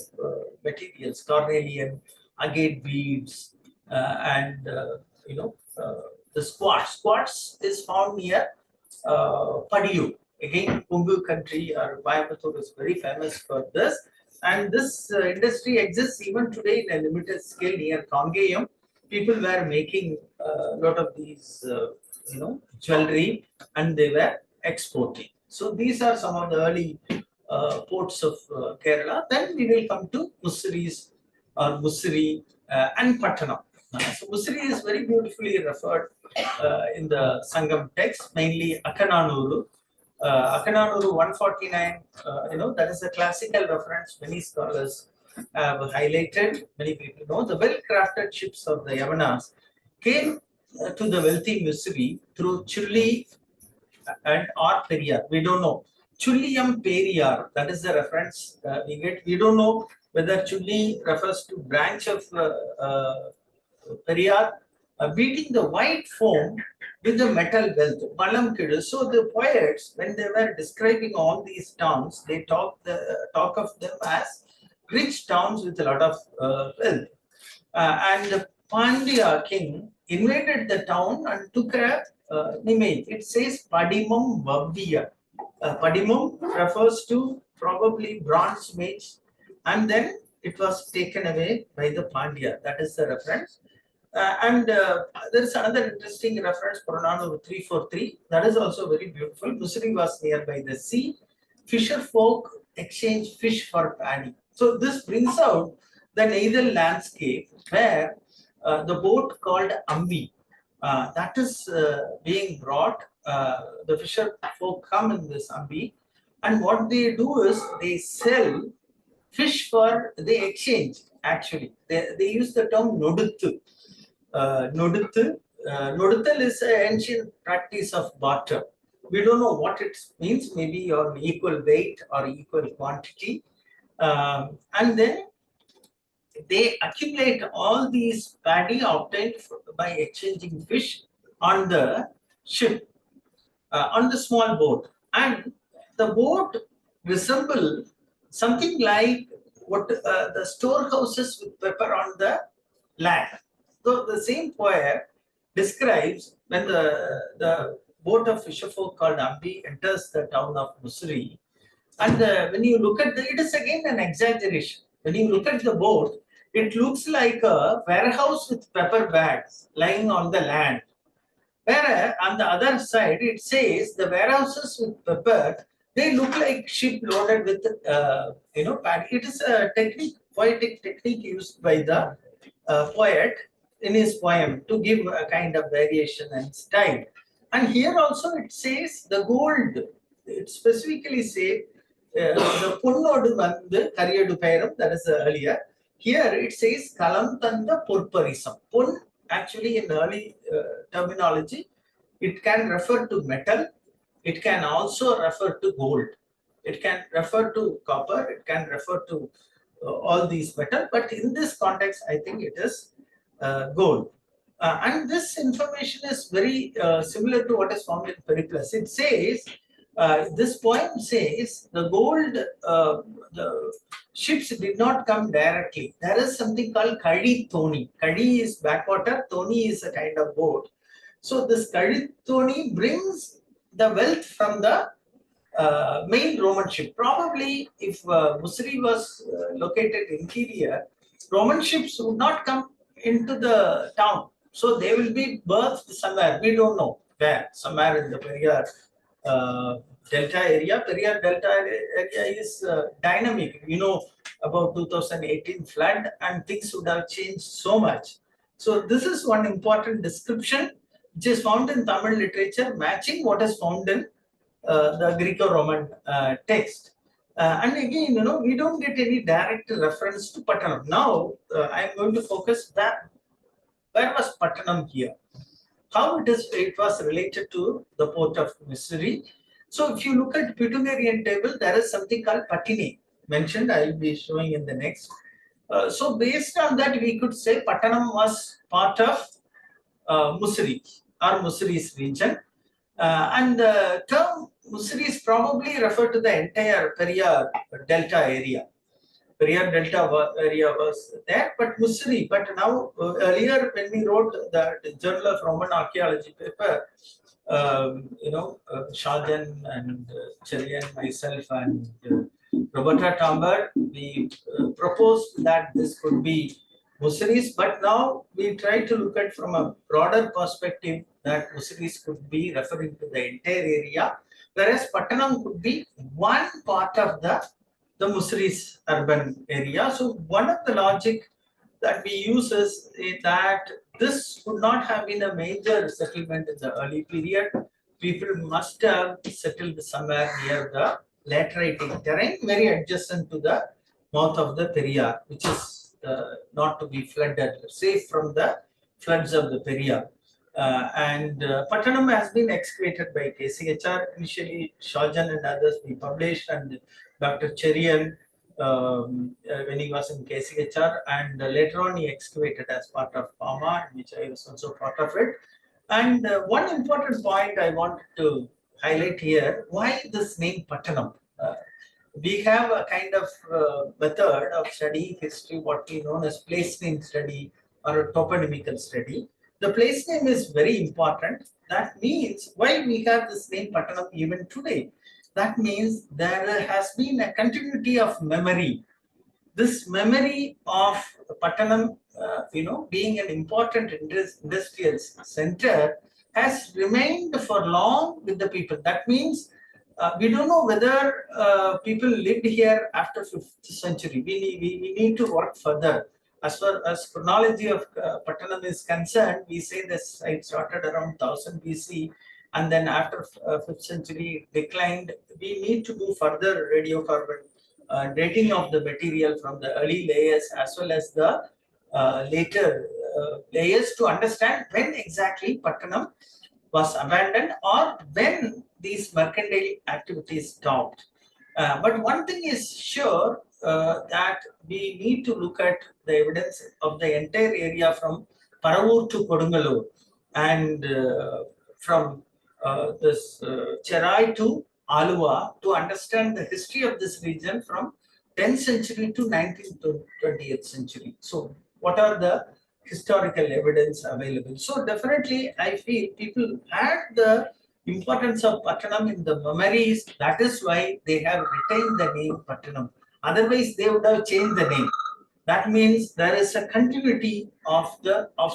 materials, cornelian, agate beads, and the quartz. Quartz is found near Padiyu. Again, Kungu country or Coimbatore is very famous for this. And this industry exists even today in a limited scale near Kangayam. People were making a lot of these, jewelry and they were exporting. So these are some of the early ports of Kerala. Then we will come to Mussiris or Mussiri and Pattanam. So Mussiri is very beautifully referred in the Sangam text, mainly Akananuru. Akananuru 149, that is a classical reference. Many scholars have highlighted, many people know. The well-crafted ships of the Yavanas came to the wealthy Mussiri through Chulli and or Periyar. We don't know. Chulliyam Periyar, that is the reference we get. We don't know whether Chulli refers to branch of Periyar, beating the white foam with the metal wealth. Malam Kidu. So the poets, when they were describing all these towns, they talk of them as rich towns with a lot of wealth. And the Pandya king invaded the town and took a image. It says Padimum Vavviya. Padimum refers to probably bronze image, and then it was taken away by the Pandya. That is the reference. And there is another interesting reference, Purananu 343. That is also very beautiful. Mussiri was nearby the sea. Fisher folk exchange fish for paddy. So this brings out the Neidal landscape where the boat called Ambi, that is being brought. The fisher folk come in this Ambi, and what they do is they sell fish they exchange. Actually, they use the term Noduthu. Noduthu is an ancient practice of barter. We don't know what it means, maybe on equal weight or equal quantity. And then they accumulate all these paddy obtained by exchanging fish on the ship, on the small boat. And the boat resemble something like what the storehouses with pepper on the land. So the same poet describes when the boat of fisherfolk called Ambi enters the town of Musri. And when you look at it is again an exaggeration. When you look at the boat, it looks like a warehouse with pepper bags lying on the land. Whereas on the other side, it says the warehouses with pepper, they look like ship loaded with, paddy. It is a technique, poetic technique used by the poet in his poem to give a kind of variation and style. And here also it says the gold. It specifically say the பொன்னோடு வந்து கரியடு பெயரும், that is earlier. Here it says kalam tanda purparisam. Pun actually in early terminology, it can refer to metal. It can also refer to gold. It can refer to copper. It can refer to all these metal. But in this context, I think it is gold. And this information is very similar to what is found in Periplus. It says, this poem says the gold, the ships did not come directly. There is something called Kadi Thoni. Kadi is backwater, Thoni is a kind of boat. So this Kadi Thoni brings the wealth from the main Roman ship. Probably if Musri was located interior, Roman ships would not come into the town. So they will be berthed somewhere. We don't know where. Somewhere in the Periyar Delta area. Periyar Delta area is dynamic. You know about 2018 flood, and things would have changed so much. So this is one important description which is found in Tamil literature, matching what is found in the Greco-Roman text. And again, we don't get any direct reference to Pattanam. Now, I am going to focus that. Where was Pattanam here? How it was related to the port of Missouri. So if you look at Pythagorean table, there is something called Patine mentioned. I will be showing in the next. So based on that, we could say Pattanam was part of Mussuri or Mussuri's region. And the term Mussuri's probably referred to the entire Periyar Delta area. Periyar Delta area was there, but Mussuri. But now, earlier when we wrote the Journal of Roman Archaeology paper, Shahjan and Cherian, myself, and Roberta Tamber, we proposed that this could be Mussuri's, but now we try to look at from a broader perspective that Mussuri's could be referring to the entire area, whereas Pattanam could be one part of the Mussuri's urban area. So one of the logic that we use is that this would not have been a major settlement in the early period. People must have settled somewhere near the lateritic terrain, very adjacent to the mouth of the Periyar, which is not to be flooded, safe from the floods of the Periyar. Pattanam has been excavated by KCHR. Initially, Shahjan and others we published, and Dr. Cherian when he was in KCHR, and later on he excavated as part of PAMA, which I was also part of it. And one important point I wanted to highlight here: why this name Pattanam? We have a kind of method of studying history, what we know as place name study or a toponymical study. The place name is very important. That means why we have this name Pattanam even today. That means there has been a continuity of memory. This memory of Pattanam, being an important industrial center, has remained for long with the people. That means we don't know whether people lived here after 5th century. We need to work further. As far as chronology of Pattanam is concerned, we say the site started around 1000 BC, and then after 5th century declined. We need to do further radiocarbon dating of the material from the early layers as well as the later layers to understand when exactly Pattanam was abandoned, or when these mercantile activities stopped. But one thing is sure, that we need to look at the evidence of the entire area from Paravur to Kodungalur, and from this Cherai to Aluva, to understand the history of this region from 10th century to 19th to 20th century. So what are the historical evidence available? So definitely I feel people had the importance of Pattanam in the memories. That is why they have retained the name Pattanam. Otherwise they would have changed the name. That means there is a continuity of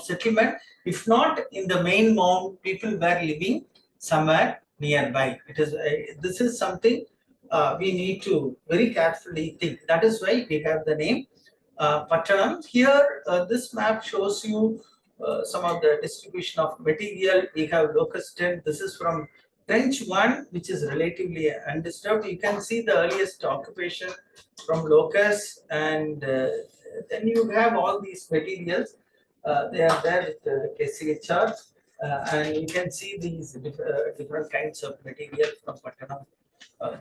settlement. If not in the main mound, people were living somewhere nearby. This is something we need to very carefully think. That is why we have the name Pattanam. Here, this map shows you some of the distribution of material. We have locus tent. This is from trench 1, which is relatively undisturbed. You can see the earliest occupation from locus, and then you have all these materials. They are there with the KCHR, and you can see these different kinds of material from Pattanam.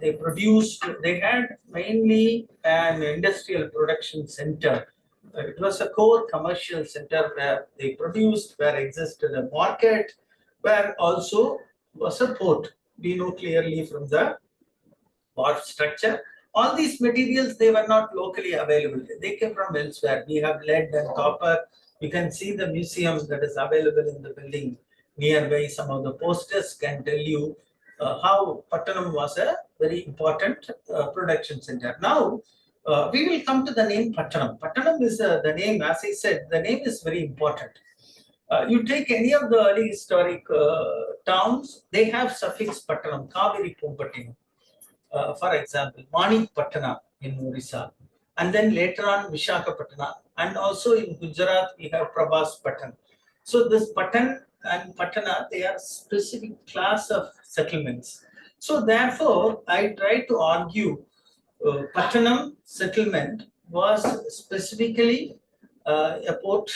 They had mainly an industrial production center. It was a core commercial center where they produced, where existed a market, where also was a port. We know clearly from the wharf structure. All these materials, they were not locally available. They came from elsewhere. We have lead and copper. You can see the museum that is available in the building nearby. Some of the posters can tell you how Pattanam was a very important production center. Now, we will come to the name Pattanam. Pattanam is the name, as I said, the name is very important. You take any of the early historic towns, they have suffix Pattanam, Kaveri Pumpattinam. For example, Manikpattana in Orissa, and then later on Visakhapatnam, and also in Gujarat we have Prabhas Patan. So this Patan and Patana, they are specific class of settlements. So therefore, I try to argue Pattanam settlement was specifically a port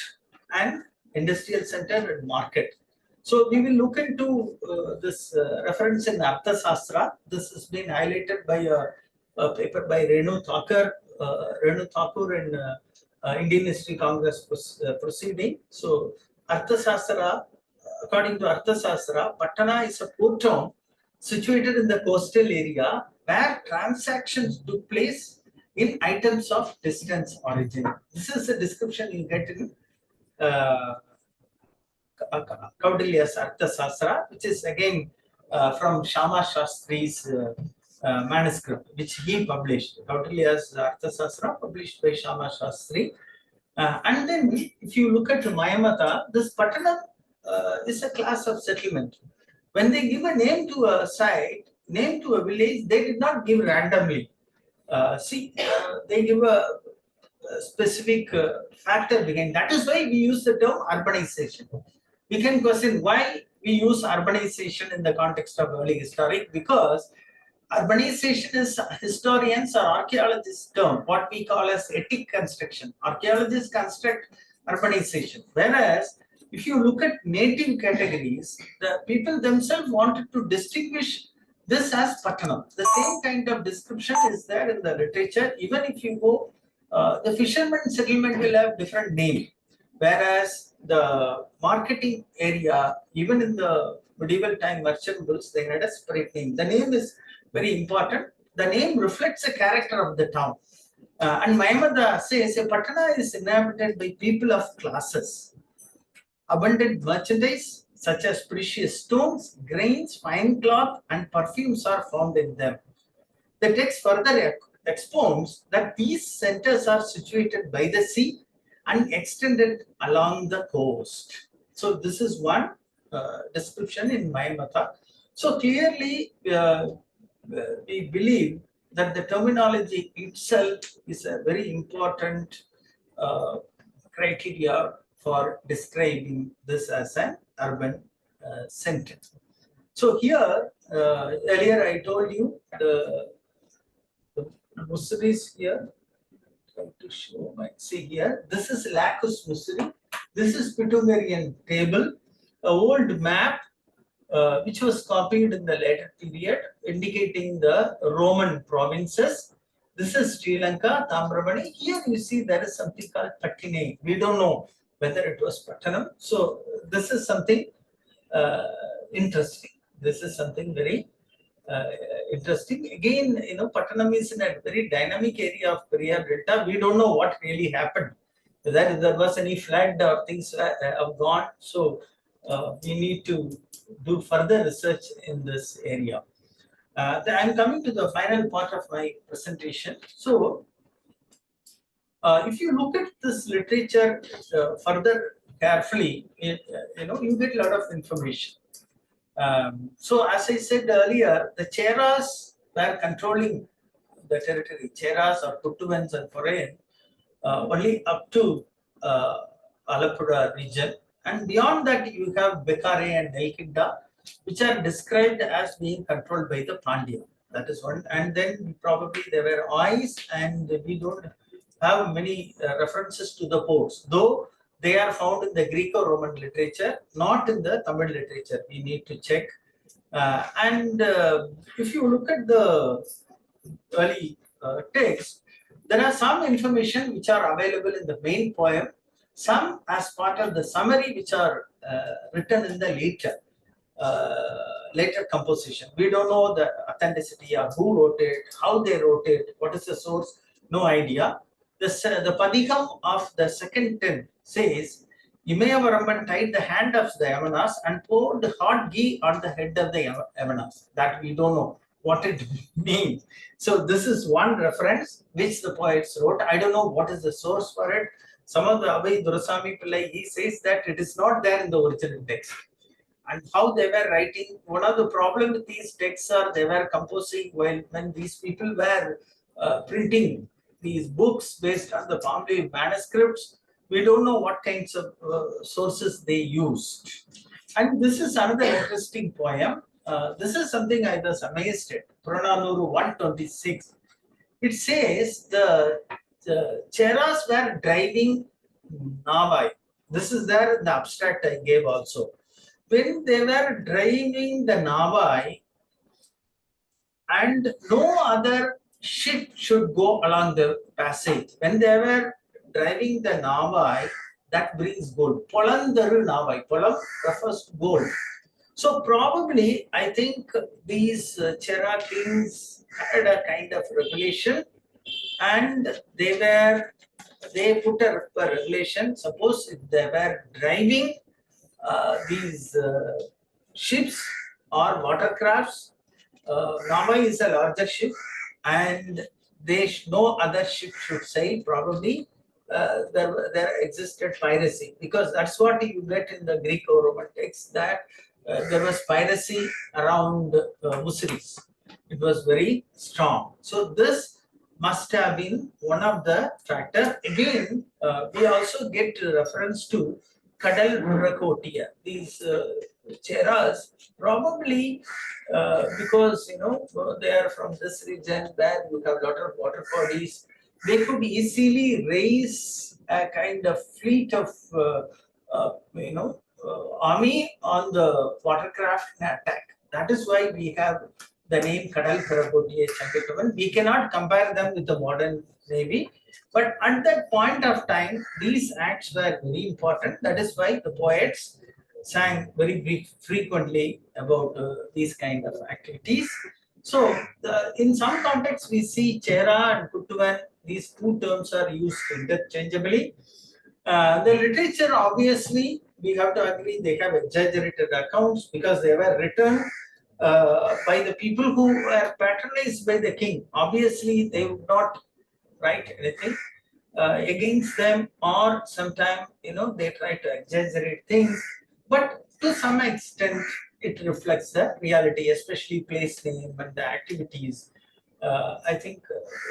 and industrial center and market. So we will look into this reference in Arthasastra. This has been highlighted by a paper by Renu Thakur in Indian History Congress proceeding. So Arthasastra, according to Arthasastra, Patana is a port town situated in the coastal area where transactions took place in items of distance origin. This is a description you get in Kaudilya's Arthasastra, which is again from Shama Shastri's manuscript, which he published. Kaudilya's Arthasastra, published by Shama Shastri. And then, if you look at Mayamata, this Pattanam is a class of settlement. When they give a name to a site, name to a village, they did not give randomly. They give a specific factor behind. That is why we use the term urbanization. We can question why we use urbanization in the context of early historic, because urbanization is historians or archaeologists' term, what we call as ethic construction. Archaeologists construct urbanization. Whereas, if you look at native categories, the people themselves wanted to distinguish this as Pattanam. The same kind of description is there in the literature. Even if you go, the fisherman settlement will have different name. Whereas the marketing area, even in the medieval time merchant bulls, they had a separate name. The name is very important. The name reflects the character of the town. And Mayamada says a Patana is inhabited by people of classes. Abundant merchandise such as precious stones, grains, fine cloth, and perfumes are found in them. The text further expounds that these centers are situated by the sea and extended along the coast. So this is one description in Mayamata. So clearly, we believe that the terminology itself is a very important criteria for describing this as an urban center. So here, earlier I told you the Musuris here. To show see here, this is Lacus Musuri, this is Pythagorean table, an old map which was copied in the later period, indicating the Roman provinces. This is Sri Lanka, Tamramani. Here you see there is something called Pattine. We don't know whether it was Pattanam. So this is something interesting. This is something very interesting. Again, Pattanam is in a very dynamic area of Periyar Delta. We don't know what really happened. Whether there was any flood or things have gone. So we need to do further research in this area. I'm coming to the final part of my presentation. So, if you look at this literature further carefully, you get a lot of information. So, as I said earlier, the Cheras were controlling the territory. Cheras or Puttuvans and Forayan only up to Alappuzha region, and beyond that you have Bekkare and Nelkinda, which are described as being controlled by the Pandya. That is one. And then probably there were Ais, and we don't have many references to the ports, though they are found in the Greco-Roman literature, not in the Tamil literature. We need to check. If you look at the early text, there are some information which are available in the main poem, some as part of the summary which are written in the later composition. We don't know the authenticity of who wrote it, how they wrote it, what is the source, no idea. The Padikam of the second 10 says, Imayavaramban tied the hand of the Yamanas and poured hot ghee on the head of the Yamanas. That we don't know what it means. So this is one reference which the poets wrote. I don't know what is the source for it. Some of the Abhay Durasamy Pillai, he says that it is not there in the original text. And how they were writing, one of the problems with these texts are they were composing when these people were printing these books based on the palm leaf manuscripts. We don't know what kinds of sources they used. And this is another interesting poem. This is something I was amazed at. Purananuru 126. It says the Cheras were driving Navai. This is there in the abstract I gave also. When they were driving the Navai and no other ship should go along the passage. When they were driving the Navai, that brings gold. Polandaru Navai. Polam refers to gold. So probably, I think these Cera kings had a kind of regulation, and they put a regulation. Suppose if they were driving these ships or watercrafts, Navai is a larger ship, and no other ship should sail. Probably there existed piracy, because that's what you get in the Greco-Roman text, that there was piracy around Musiris. It was very strong. So this must have been one of the factors. Again, we also get reference to Kadal Purakotia. These Cheras, probably because they are from this region where you have a lot of water bodies, they could easily raise a kind of fleet of army on the watercraft and attack. That is why we have the name Kadal Purakotia Chankakavan. We cannot compare them with the modern navy. But at that point of time, these acts were very important. That is why the poets sang very frequently about these kind of activities. So, in some contexts, we see Cera and Puttuvan, these two terms are used interchangeably. The literature, obviously, we have to agree, they have exaggerated accounts because they were written by the people who were patronized by the king. Obviously, they would not write anything against them, or sometimes they try to exaggerate things, but to some extent it reflects the reality, especially place name and the activities. I think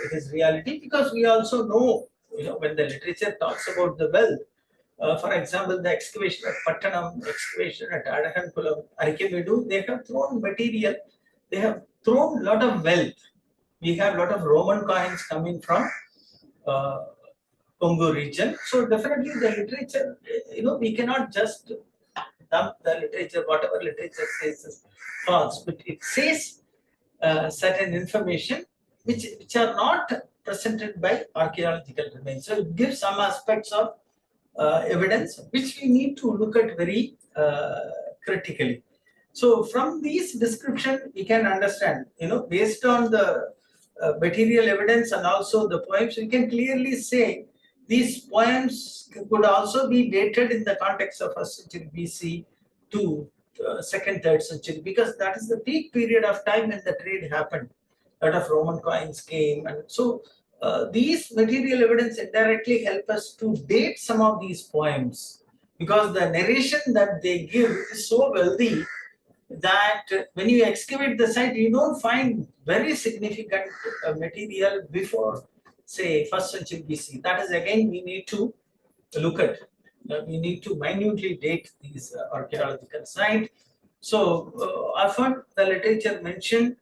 it is reality, because we also know when the literature talks about the wealth, for example, the excavation at Pattanam, excavation at Adahankulam, Archaeology, they have thrown material, they have thrown a lot of wealth. We have a lot of Roman coins coming from Congo region. So definitely the literature, we cannot just dump the literature, whatever literature says is false, but it says certain information which are not presented by archaeological remains. So it gives some aspects of evidence which we need to look at very critically. So from these description, we can understand, based on the material evidence and also the poems, we can clearly say these poems could also be dated in the context of 1st century BC to 2nd, 3rd century, because that is the peak period of time when the trade happened. A lot of Roman coins came, and so these material evidence indirectly help us to date some of these poems, because the narration that they give is so wealthy that when you excavate the site, you don't find very significant material before, say, 1st century BC. That is, again, we need to look at. We need to minutely date these archaeological sites. So often the literature mentioned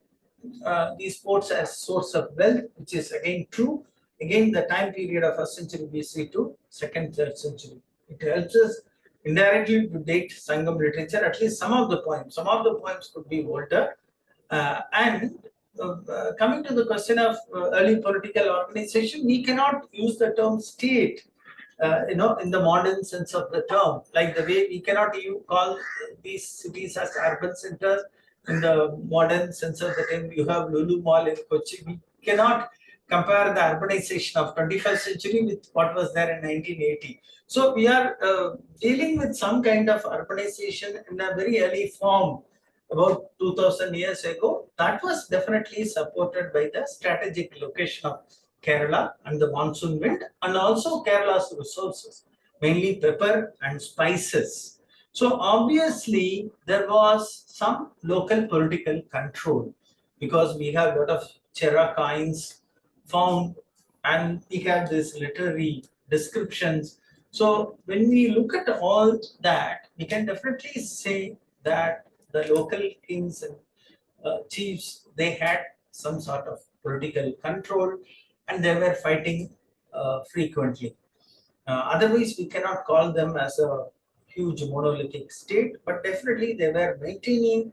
these ports as source of wealth, which is again true. Again, the time period of 1st century BC to 2nd, 3rd century. It helps us indirectly to date Sangam literature, at least some of the poems. Some of the poems could be older. Coming to the question of early political organization, we cannot use the term state, in the modern sense of the term, like the way we cannot even call these cities as urban centers in the modern sense of the term. You have Lulu Mall in Kochi. We cannot compare the urbanization of 21st century with what was there in 1980. So we are dealing with some kind of urbanization in a very early form about 2000 years ago. That was definitely supported by the strategic location of Kerala and the monsoon wind, and also Kerala's resources, mainly pepper and spices. So obviously there was some local political control, because we have a lot of Cera coins found and we have these literary descriptions. So when we look at all that, we can definitely say that the local kings and chiefs, they had some sort of political control and they were fighting frequently. Otherwise, we cannot call them as a huge monolithic state, but definitely they were maintaining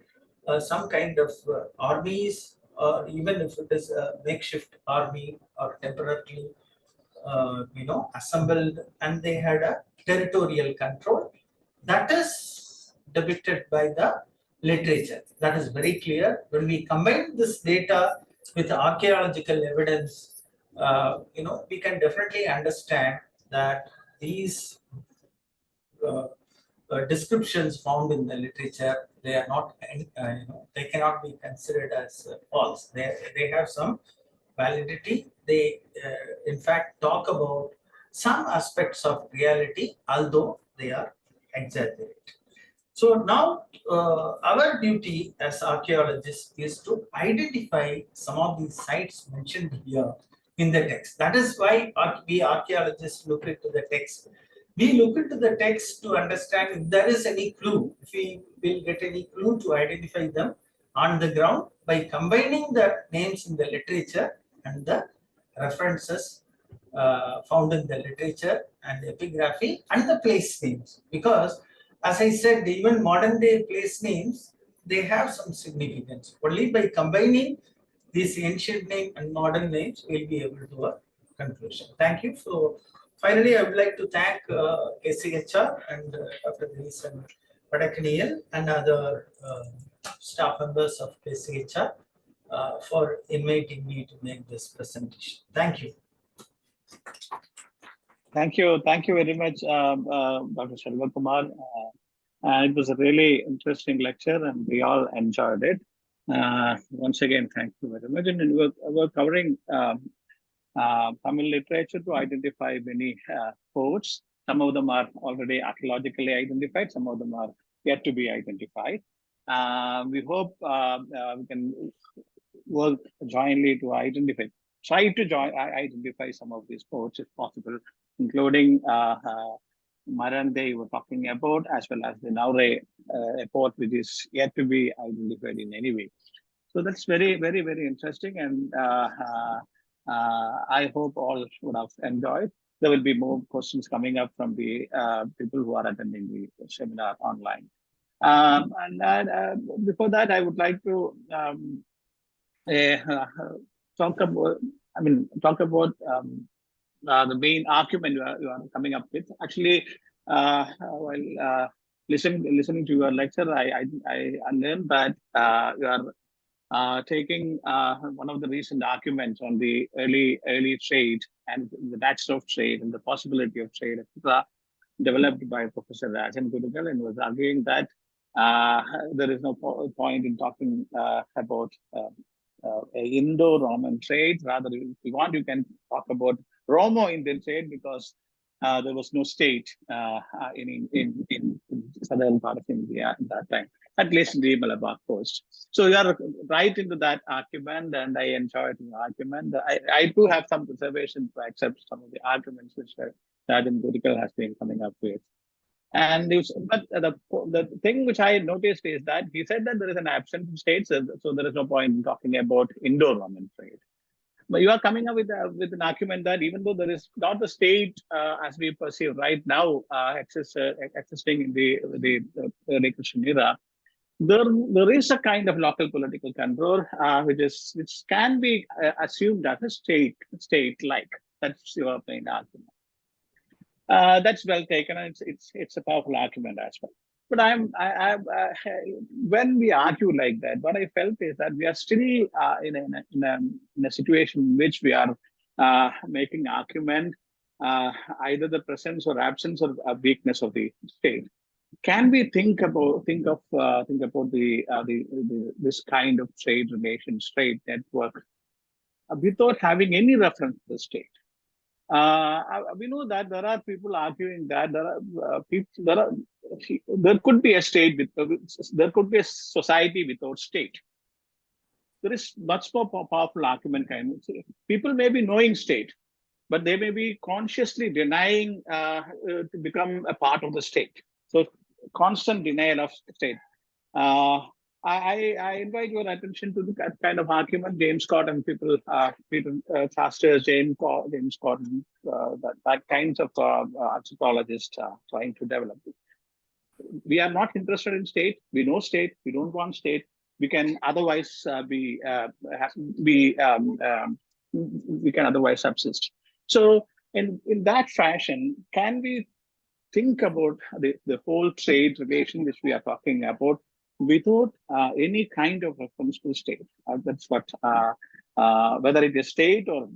some kind of armies, or even if it is a makeshift army or temporarily, assembled, and they had a territorial control. That is depicted by the literature. That is very clear. When we combine this data with archaeological evidence, we can definitely understand that these descriptions found in the literature, they are not, they cannot be considered as false. They have some validity. They, in fact, talk about some aspects of reality, although they are exaggerated. So now our duty as archaeologists is to identify some of these sites mentioned here in the text. That is why we archaeologists look into the text. We look into the text to understand if there is any clue, if we will get any clue to identify them on the ground by combining the names in the literature and the references found in the literature and epigraphy and the place names. Because as I said, even modern day place names, they have some significance. Only by combining these ancient name and modern names, we'll be able to a conclusion. Thank you. So finally, I would like to thank KCHR and Dr. Gleason Padakaniel and other staff members of KCHR for inviting me to make this presentation. Thank you. Thank you very much, Dr. Selvakumar. It was a really interesting lecture, and we all enjoyed it. Once again, thank you very much. And we're covering Tamil literature to identify many poets. Some of them are already archaeologically identified. Some of them are yet to be identified. We hope we can work jointly to identify some of these poets if possible, including Marande you were talking about, as well as the Naure poet, which is yet to be identified in any way. So that's very, very, very interesting, and I hope all would have enjoyed. There will be more questions coming up from the people who are attending the seminar online. Before that, I would like to uh, talk about, the main argument you are coming up with. Actually, while listening to your lecture, I learned that you are taking one of the recent arguments on the early trade and the nature of trade and the possibility of trade, etc., developed by Professor Rajan Gudugal, and was arguing that there is no point in talking about a Indo-Roman trade. Rather, if you want, you can talk about Romo-Indian trade, because there was no state in southern part of India at that time, at least in the Malabar coast. So you are right into that argument, and I enjoyed the argument. I do have some reservations to accept some of the arguments which Rajan Gudugal has been coming up with. And but the thing which I noticed is that he said that there is an absence of states, so there is no point in talking about Indo-Roman trade. But you are coming up with an argument that even though there is not the state as we perceive right now existing in the early Christian era, there is a kind of local political control which can be assumed as a state-like. That's your main argument. That's well taken, and it's a powerful argument as well. But when we argue like that, what I felt is that we are still in a situation in which we are making argument either the presence or absence or weakness of the state. Can we think about this kind of trade relations, trade network, without having any reference to the state? We know that there are people arguing that there could be a state there could be a society without state. There is much more powerful argument. People may be knowing state, but they may be consciously denying to become a part of the state. So constant denial of state. I invite your attention to that kind of argument. James Scott and people, Peter Chasters, James Scott, that kinds of anthropologists trying to develop it. We are not interested in state. We know state. We don't want state. We can otherwise we can otherwise subsist. So in that fashion, can we think about the whole trade relation which we are talking about without any kind of reference to state? That's what, whether it is state or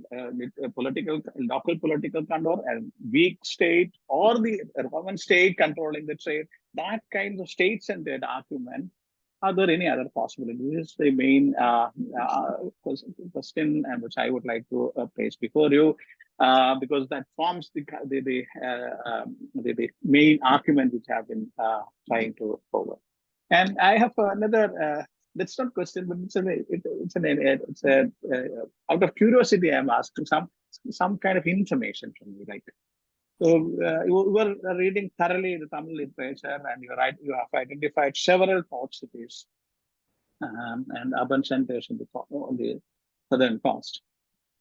local political control, a weak state, or the Roman state controlling the trade, that kind of state-centered argument. Are there any other possibilities? This is the main question, and which I would like to place before you, because that forms the main argument which I have been trying to forward. And I have another. That's not question, but it's out of curiosity. I'm asking some kind of information from you, like. So you were reading thoroughly the Tamil literature, and you have identified several port cities and urban centers on the southern coast.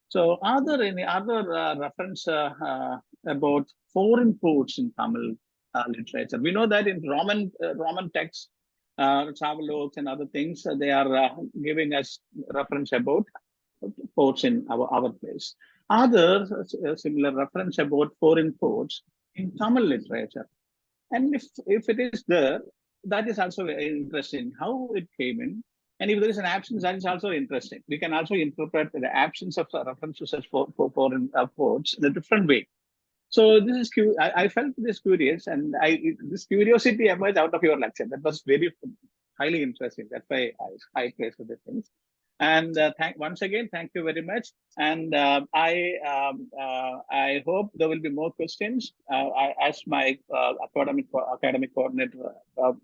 So are there any other reference about foreign ports in Tamil literature? We know that in Roman texts, travelogues and other things, they are giving us reference about ports in our place. Are there similar reference about foreign ports in Tamil literature? And if it is there, that is also interesting, how it came in. And if there is an absence, that is also interesting. We can also interpret the absence of reference to such foreign ports in a different way. So this is I felt this curious, and this curiosity emerged out of your lecture. That was very highly interesting. That's why I placed the things. And once again, thank you very much. And I hope there will be more questions. As my academic coordinator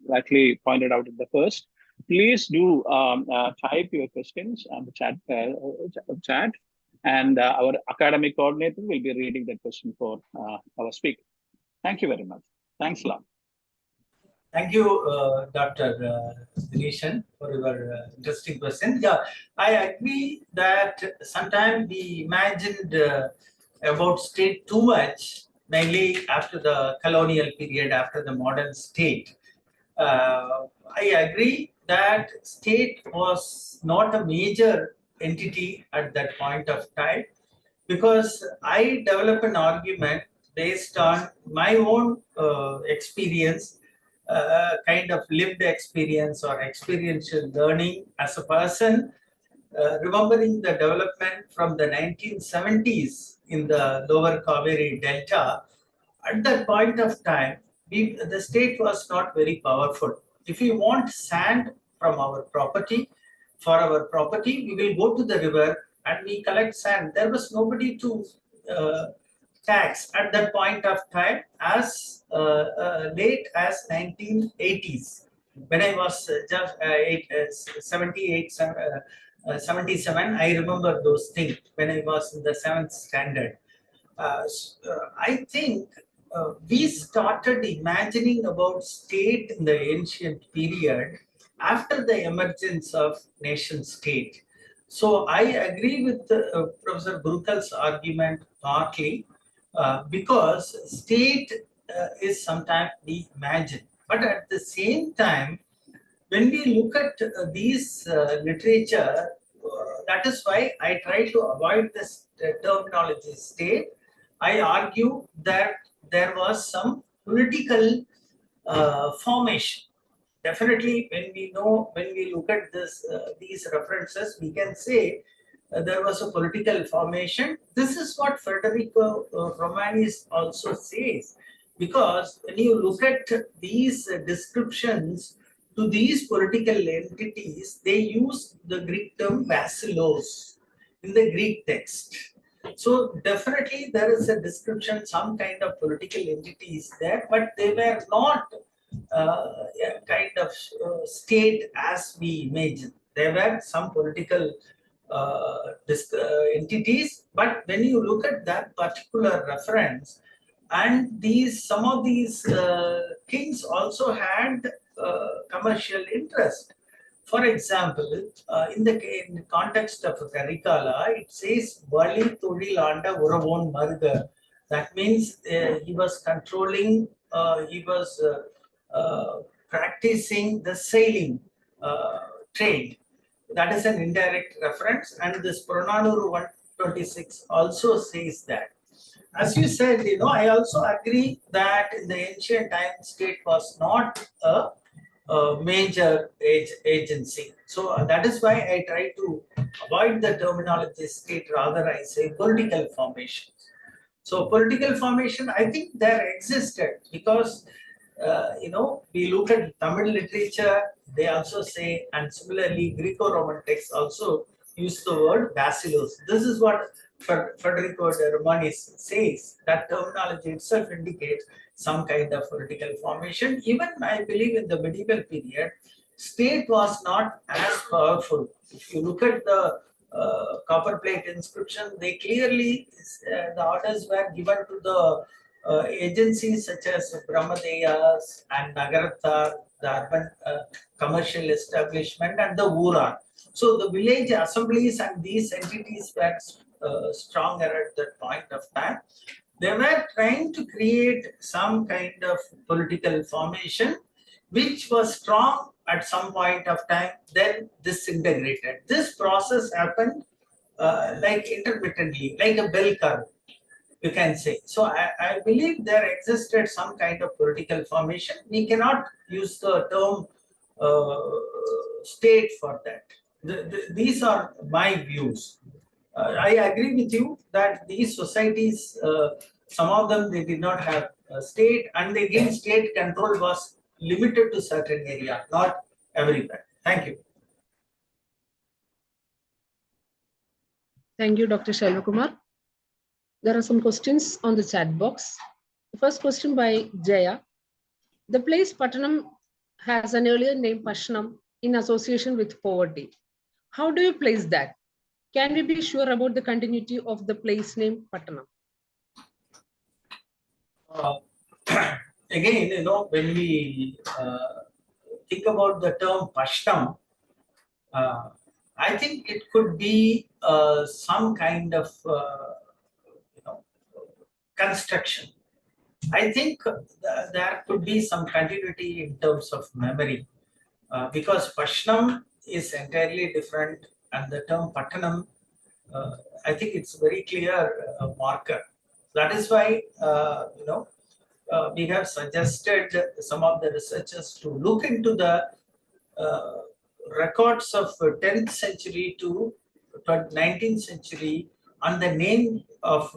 rightly pointed out in the first, please do type your questions on the chat, and our academic coordinator will be reading that question for our speaker. Thank you very much. Thanks a lot. Thank you, Dr. Dinesh, for your interesting question. Yeah, I agree that sometimes we imagined about state too much, mainly after the colonial period, after the modern state. I agree that state was not a major entity at that point of time, because I develop an argument based on my own experience, kind of lived experience or experiential learning as a person, remembering the development from the 1970s in the lower Kaveri Delta. At that point of time, the state was not very powerful. If we want sand from our property, for our property, we will go to the river and we collect sand. There was nobody to uh, tax at that point of time as late as 1980s. When I was just 78, 77, I remember those things when I was in the 7th standard. I think we started imagining about state in the ancient period after the emergence of nation state. So I agree with Professor Gurukal's argument partly, because state is sometimes we imagine, but at the same time, when we look at these literature, that is why I try to avoid this terminology state. I argue that there was some political formation. Definitely, when we look at this, these references, we can say there was a political formation. This is what Federico Romanis also says, because when you look at these descriptions to these political entities, they use the Greek term basilos in the Greek text. So definitely there is a description, some kind of political entities there, but they were not a kind of state as we imagine. There were some political entities, but when you look at that particular reference, and these some of these kings also had commercial interest. For example, in the context of Karikala, it says Bali Todilanda Uravon Marga. That means he was controlling, he was practicing the sailing trade. That is an indirect reference, and this Purananuru 126 also says that. As you said, I also agree that in the ancient times, state was not a major agency. So that is why I try to avoid the terminology state, rather I say political formation. So political formation, I think there existed because we look at Tamil literature, they also say, and similarly Greco-Roman texts also use the word basilos. This is what Federico de Romanis says. That terminology itself indicates some kind of political formation. Even I believe in the medieval period, state was not as powerful. If you look at the copper plate inscription, they clearly, the orders were given to the agencies such as Brahmadeyas and Nagaratha, the urban commercial establishment, and the Ura. So the village assemblies and these entities were stronger at that point of time. They were trying to create some kind of political formation which was strong at some point of time, then disintegrated. This process happened like intermittently, like a bell curve, you can say. So I believe there existed some kind of political formation. We cannot use the term state for that. These are my views. I agree with you that these societies, some of them, they did not have a state, and again, state control was limited to certain area, not everywhere. Thank you. Thank you, Dr. Selvakumar. There are some questions on the chat box. The first question by Jaya. The place Pattanam has an earlier name Pashnam in association with poverty. How do you place that? Can we be sure about the continuity of the place name Pattanam? Again, when we think about the term Pashnam, I think it could be some kind of construction. I think there could be some continuity in terms of memory, because Pashnam is entirely different, and the term Pattanam, I think it's very clear marker. That is why we have suggested some of the researchers to look into the uh, records of 10th century to 19th century on the name of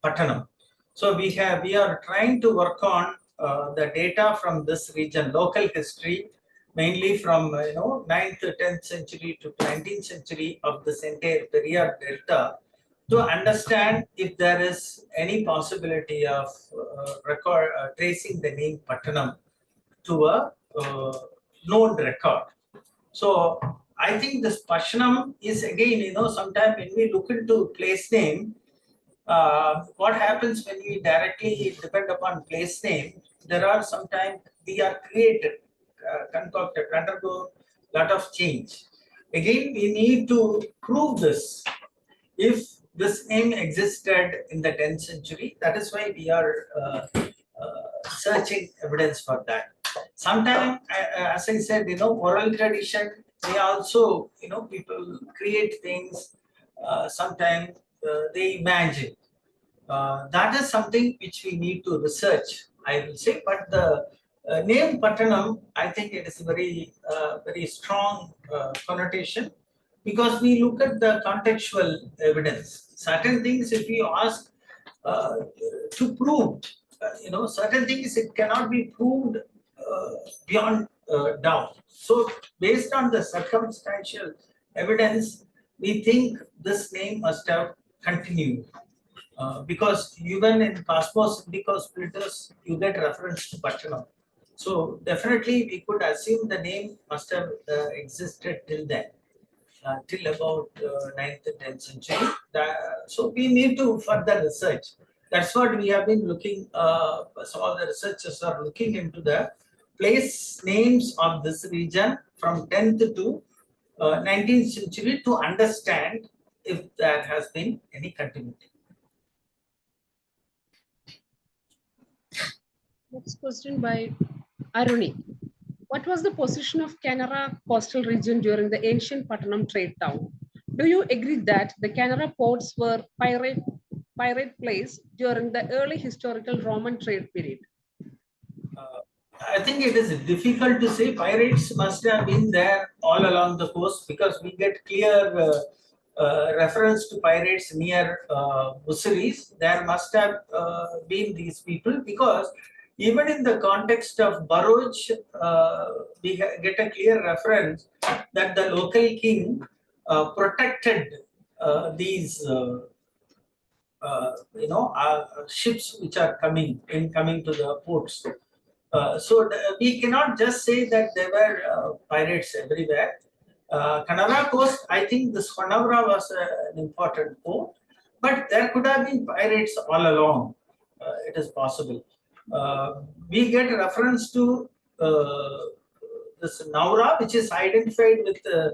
Pattanam. So we are trying to work on the data from this region, local history, mainly from 9th to 10th century to 19th century of this entire Periyar Delta, to understand if there is any possibility of tracing the name Pattanam to a known record. So I think this Pashnam is again, sometimes when we look into place name, what happens when we directly depend upon place name, there are sometimes we are created, concocted, undergo lot of change. Again, we need to prove this. If this name existed in the 10th century, that is why we are searching evidence for that. Sometimes, as I said, oral tradition, they also, people create things. Sometimes they imagine. That is something which we need to research, I will say. But the name Pattanam, I think it is very strong connotation, because we look at the contextual evidence. Certain things, if we ask uh, to prove, certain things, it cannot be proved beyond doubt. So, based on the circumstantial evidence, we think this name must have continued. Because even in Cosmos Indicus filters, you get reference to Pattanam. So definitely we could assume the name must have existed till then, till about 9th and 10th century. So we need to further research. That's what we have been looking, some of the researchers are looking into the place names of this region from 10th to 19th century to understand if there has been any continuity. Next question by Aruni. What was the position of Canara coastal region during the ancient Pattanam trade town? Do you agree that the Canara ports were pirate place during the early historical Roman trade period? I think it is difficult to say. Pirates must have been there all along the coast, because we get clear reference to pirates near Busaris. There must have been these people, because even in the context of Baroj, we get a clear reference that the local king protected these ships which are coming to the ports. So we cannot just say that there were pirates everywhere. Kanara coast, I think this Honaura was an important port, but there could have been pirates all along. It is possible. We get reference to this Naura, which is identified with uh,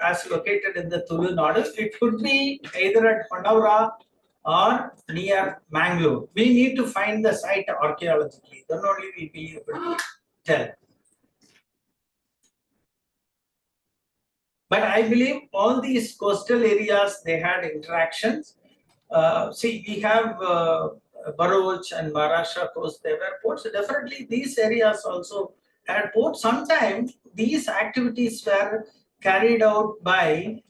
as located in the Tulu Nadu. It could be either at Honaura or near Mangalore. We need to find the site archaeologically, then only we will be able to tell. But I believe all these coastal areas, they had interactions. See, we have Bharuch and Maharashtra coast, they were ports. So definitely these areas also had ports. Sometimes these activities were carried out by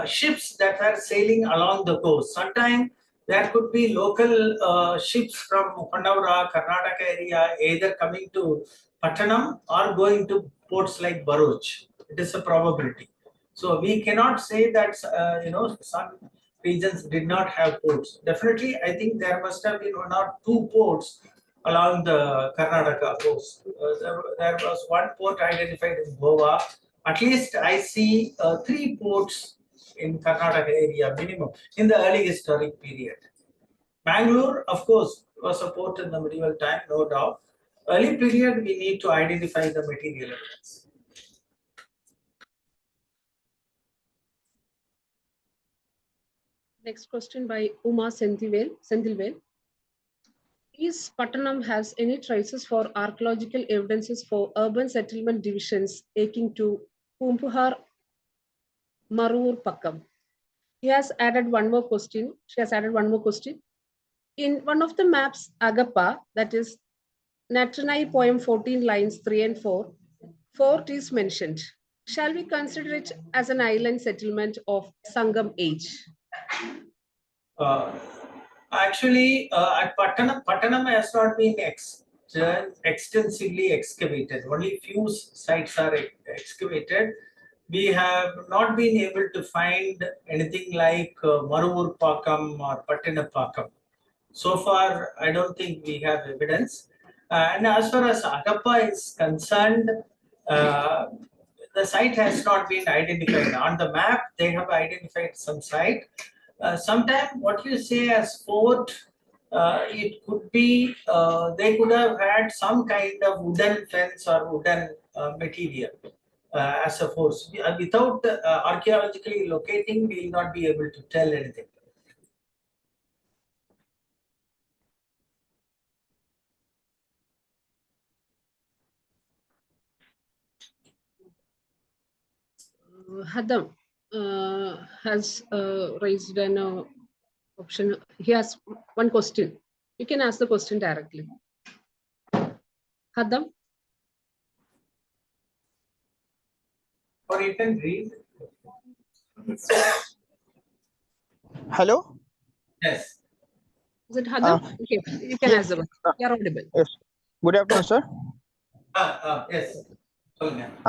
ships that were sailing along the coast. Sometimes there could be local ships from Honaura, Karnataka area, either coming to Pattanam or going to ports like Bharuch. It is a probability. So we cannot say that some regions did not have ports. Definitely, I think there must have been one or two ports along the Karnataka coast. There was one port identified in Goa. At least I see 3 ports in Karnataka area minimum in the early historic period. Bangalore, of course, was a port in the medieval time, no doubt. Early period, we need to identify the material evidence. Next question by Uma Senthilvel. Is Pattanam has any traces for archaeological evidences for urban settlement divisions akin to Pumpuhar Marur Pakkam? He has added one more question. She has added one more question. In one of the maps, Agappa, that is Natranai poem 14 lines 3 and 4, fort is mentioned. Shall we consider it as an island settlement of Sangam age? Actually, at Pattanam has not been extensively excavated. Only few sites are excavated. We have not been able to find anything like Maruvur Pakam or Pattanapakam. So far, I don't think we have evidence. And as far as Agappa is concerned, the site has not been identified. On the map, they have identified some site. Sometimes what you say as fort, it could be, they could have had some kind of wooden fence or wooden material as a force. Without archaeologically locating, we will not be able to tell anything. Hadam has raised an option. He has one question. You can ask the question directly. Hadam? Or you can read. Hello? Yes. Is it Hadam? Okay, you can ask the question. You are audible. Yes. Good afternoon, sir. Yes.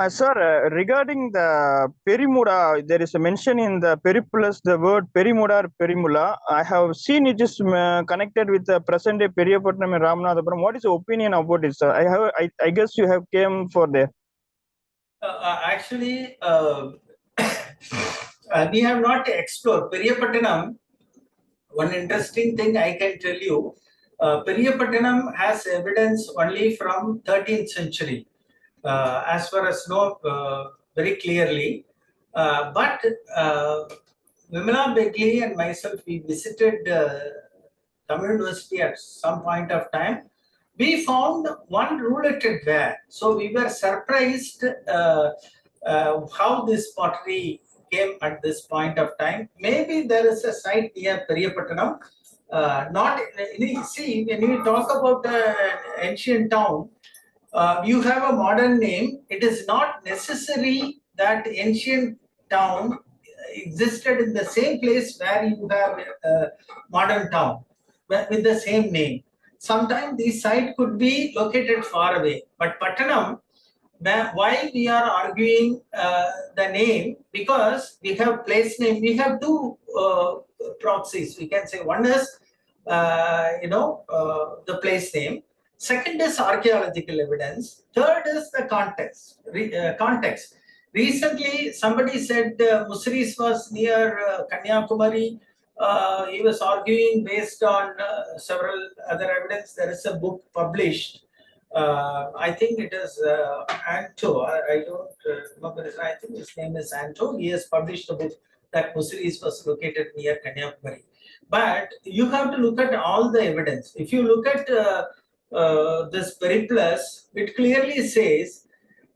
Sir, regarding the Perimuda, there is a mention in the Periplus, the word Perimuda or Perimula. I have seen it is connected with the present day Periyapatnam and Ramanathapuram. What is your opinion about it, sir? I guess you have came for there. Actually, we have not explored Periyapatnam. One interesting thing I can tell you, Periyapatnam has evidence only from 13th century. As far as know very clearly. But Vimala Begli and myself, we visited Tamil University at some point of time. We found one roulated ware. So we were surprised how this pottery came at this point of time. Maybe there is a site near Periyapatnam. Not see, when you talk about an ancient town, you have a modern name. It is not necessary that ancient town existed in the same place where you have a modern town with the same name. Sometimes the site could be located far away. But Pattanam, why we are arguing the name? Because we have place name. We have two proxies. We can say one is the place name. Second is archaeological evidence. Third is the context. Context. Recently, somebody said Musaris was near Kanyakumari. He was arguing based on several other evidence. There is a book published. I think it is Anto. I don't remember his name. I think his name is Anto. He has published a book that Musaris was located near Kanyakumari. But you have to look at all the evidence. If you look at this Periplus, it clearly says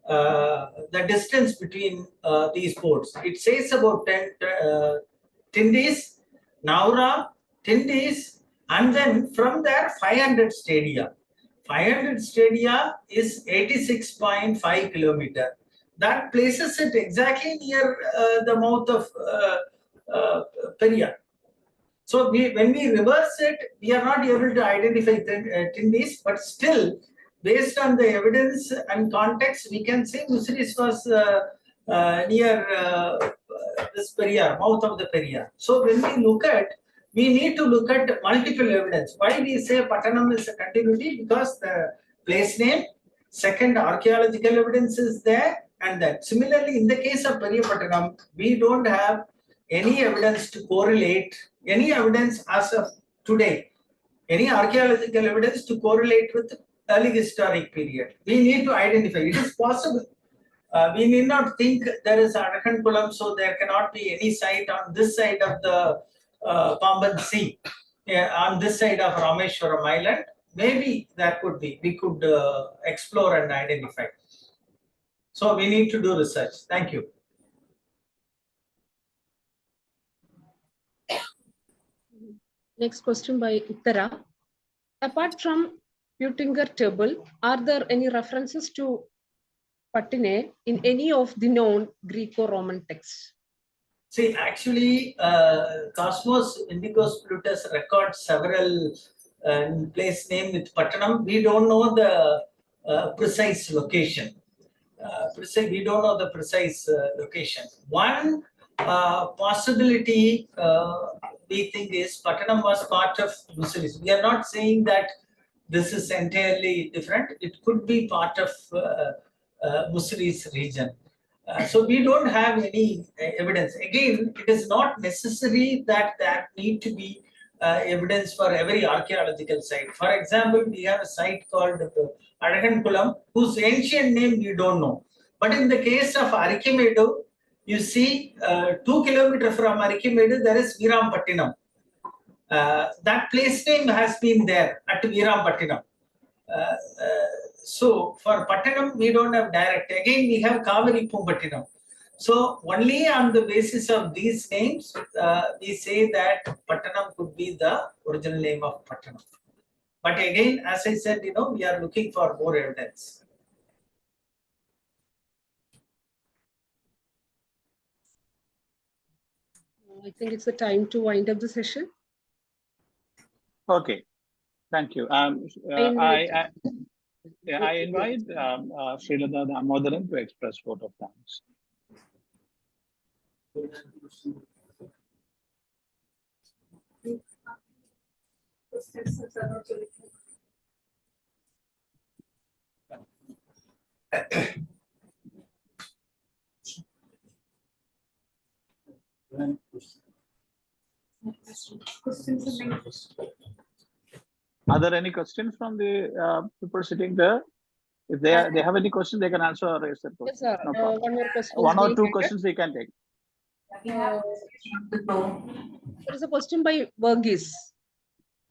the distance between these ports. It says about 10 Tindis, Naura, Tindis, and then from there 500 stadia. 500 stadia is 86.5 kilometer. That places it exactly near the mouth of Periyar. So when we reverse it, we are not able to identify Tindis, but still, based on the evidence and context, we can say Musaris was near this Periyar, mouth of the Periyar. So when we look at, we need to look at multiple evidence. Why we say Pattanam is a continuity? Because the place name, second archaeological evidence is there, and that. Similarly, in the case of Periyapattanam, we don't have any evidence to correlate, any evidence as of today, any archaeological evidence to correlate with the early historic period. We need to identify. It is possible. We need not think there is Arakankulam, so there cannot be any site on this side of the Pamban Sea, on this side of Rameshwaram Island. maybe that could be, we could explore and identify. So we need to do research. Thank you. Next question by Uttara. Apart from Putinger table, are there any references to Patine in any of the known Greco-Roman texts? See, actually, Cosmos Indicus Plutus records several place name with Pattanam. We don't know the precise location. We don't know the precise location. One possibility we think is Pattanam was part of Musulis. We are not saying that this is entirely different. It could be part of Musulis region. So we don't have any evidence. Again, it is not necessary that that need to be evidence for every archaeological site. For example, we have a site called Adakankulam, whose ancient name we don't know. But in the case of Archimedu, you see 2 kilometers from Archimedu, there is Virampattinam. That place name has been there at Virampattinam. So for Pattanam, we don't have direct. Again, we have Kaveri Pumpattinam. So only on the basis of these names, we say that Pattanam could be the original name of Pattanam. But again, as I said, we are looking for more evidence. I think it's the time to wind up the session. Okay, thank you. I invite Srilata Damodaran to express vote of thanks. Are there any questions from the people sitting there? If they have any questions, they can also raise their question. Yes, sir. No One more question. One or two questions they can take. There is a question by Verghese.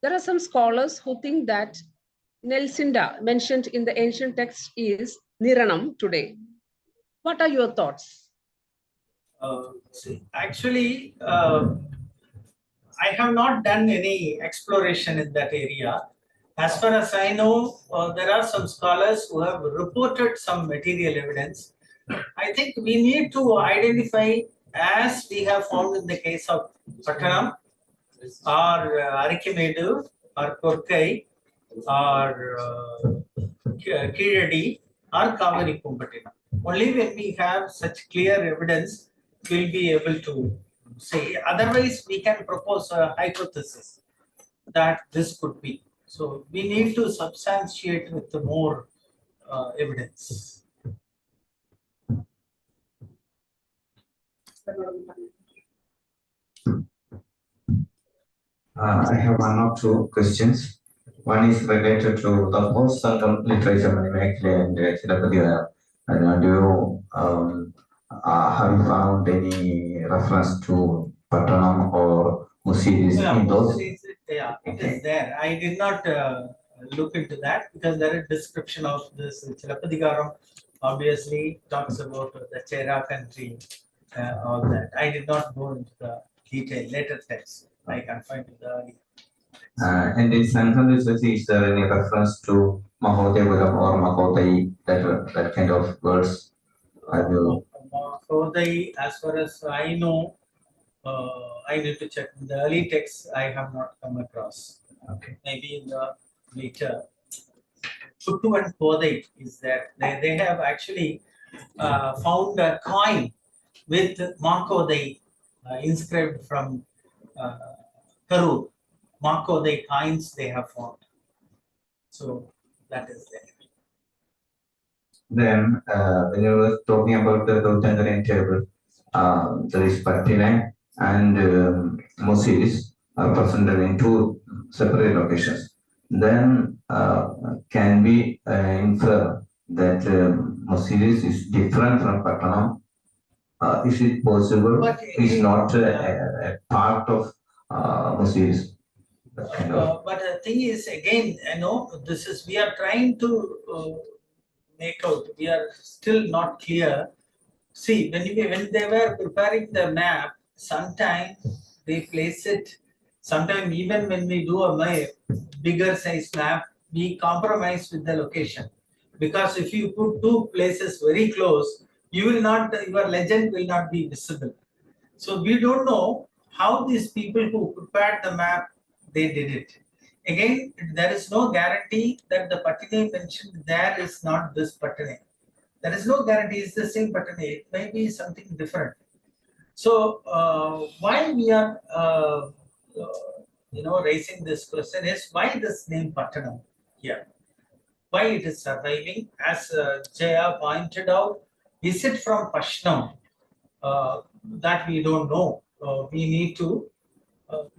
There are some scholars who think that Nelsinda mentioned in the ancient text is Niranam today. What are your thoughts? See, actually, I have not done any exploration in that area. As far as I know, there are some scholars who have reported some material evidence. I think we need to identify, as we have found in the case of Pattanam, or Archimedu, or Korkai, or Kiradi, or Kaveri Pumpattinam. Only when we have such clear evidence, we'll be able to say. Otherwise, we can propose a hypothesis that this could be. So we need to substantiate with more evidence. I have one or two questions. One is related to the post-Sangam literature, Manimakle and Selvakumar. And do you have you found any reference to Pattanam or Musiris in those? Yeah, it is there. I did not look into that because there is description of this. Selvakumar obviously talks about the Cera country, all that. I did not go into the detail later text. I can find the. And in Sanskrit literature, is there any reference to Mahodevuram or Mahodai, that kind of words? Mahodai, as far as I know, I need to check. In the early texts, I have not come across. Okay. Maybe in the later. Puttu and Kodai is there. They have actually found a coin with Makodai inscribed from Peru. Makodai coins they have found. So that is there. Then, when you were talking about the Thanjavur table, there is Patine and Musiris are presented in two separate locations. Then, can we infer that Musiris is different from Pattanam? Is it possible? It's not a part of Musiris. But the thing is, again, we are trying to make out. We are still not clear. See, when they were preparing the map, sometimes they place it. Sometimes even when we do a bigger size map, we compromise with the location, because if you put two places very close, your legend will not be visible. So we don't know how these people who prepared the map, they did it. Again, there is no guarantee that the Patine mentioned there is not this Patine. There is no guarantee it's the same Patine. It may be something different. So why we are raising this question is, why this name Pattanam here? Why it is surviving? As Jaya pointed out, is it from Pashnam? That we don't know. We need to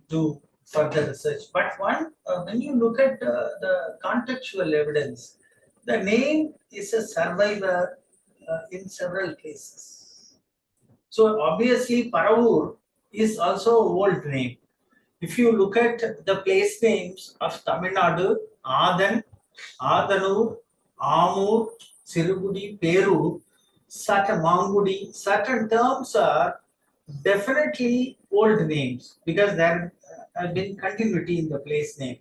do further research. But when you look at the contextual evidence, the name is a survivor in several cases. So obviously, Paravur is also an old name. If you look at the place names of Tamil Nadu, Adan, Adanur, Amur, Sirugudi, Peru, certain Mangudi, certain terms are definitely old names because there has been continuity in the place name.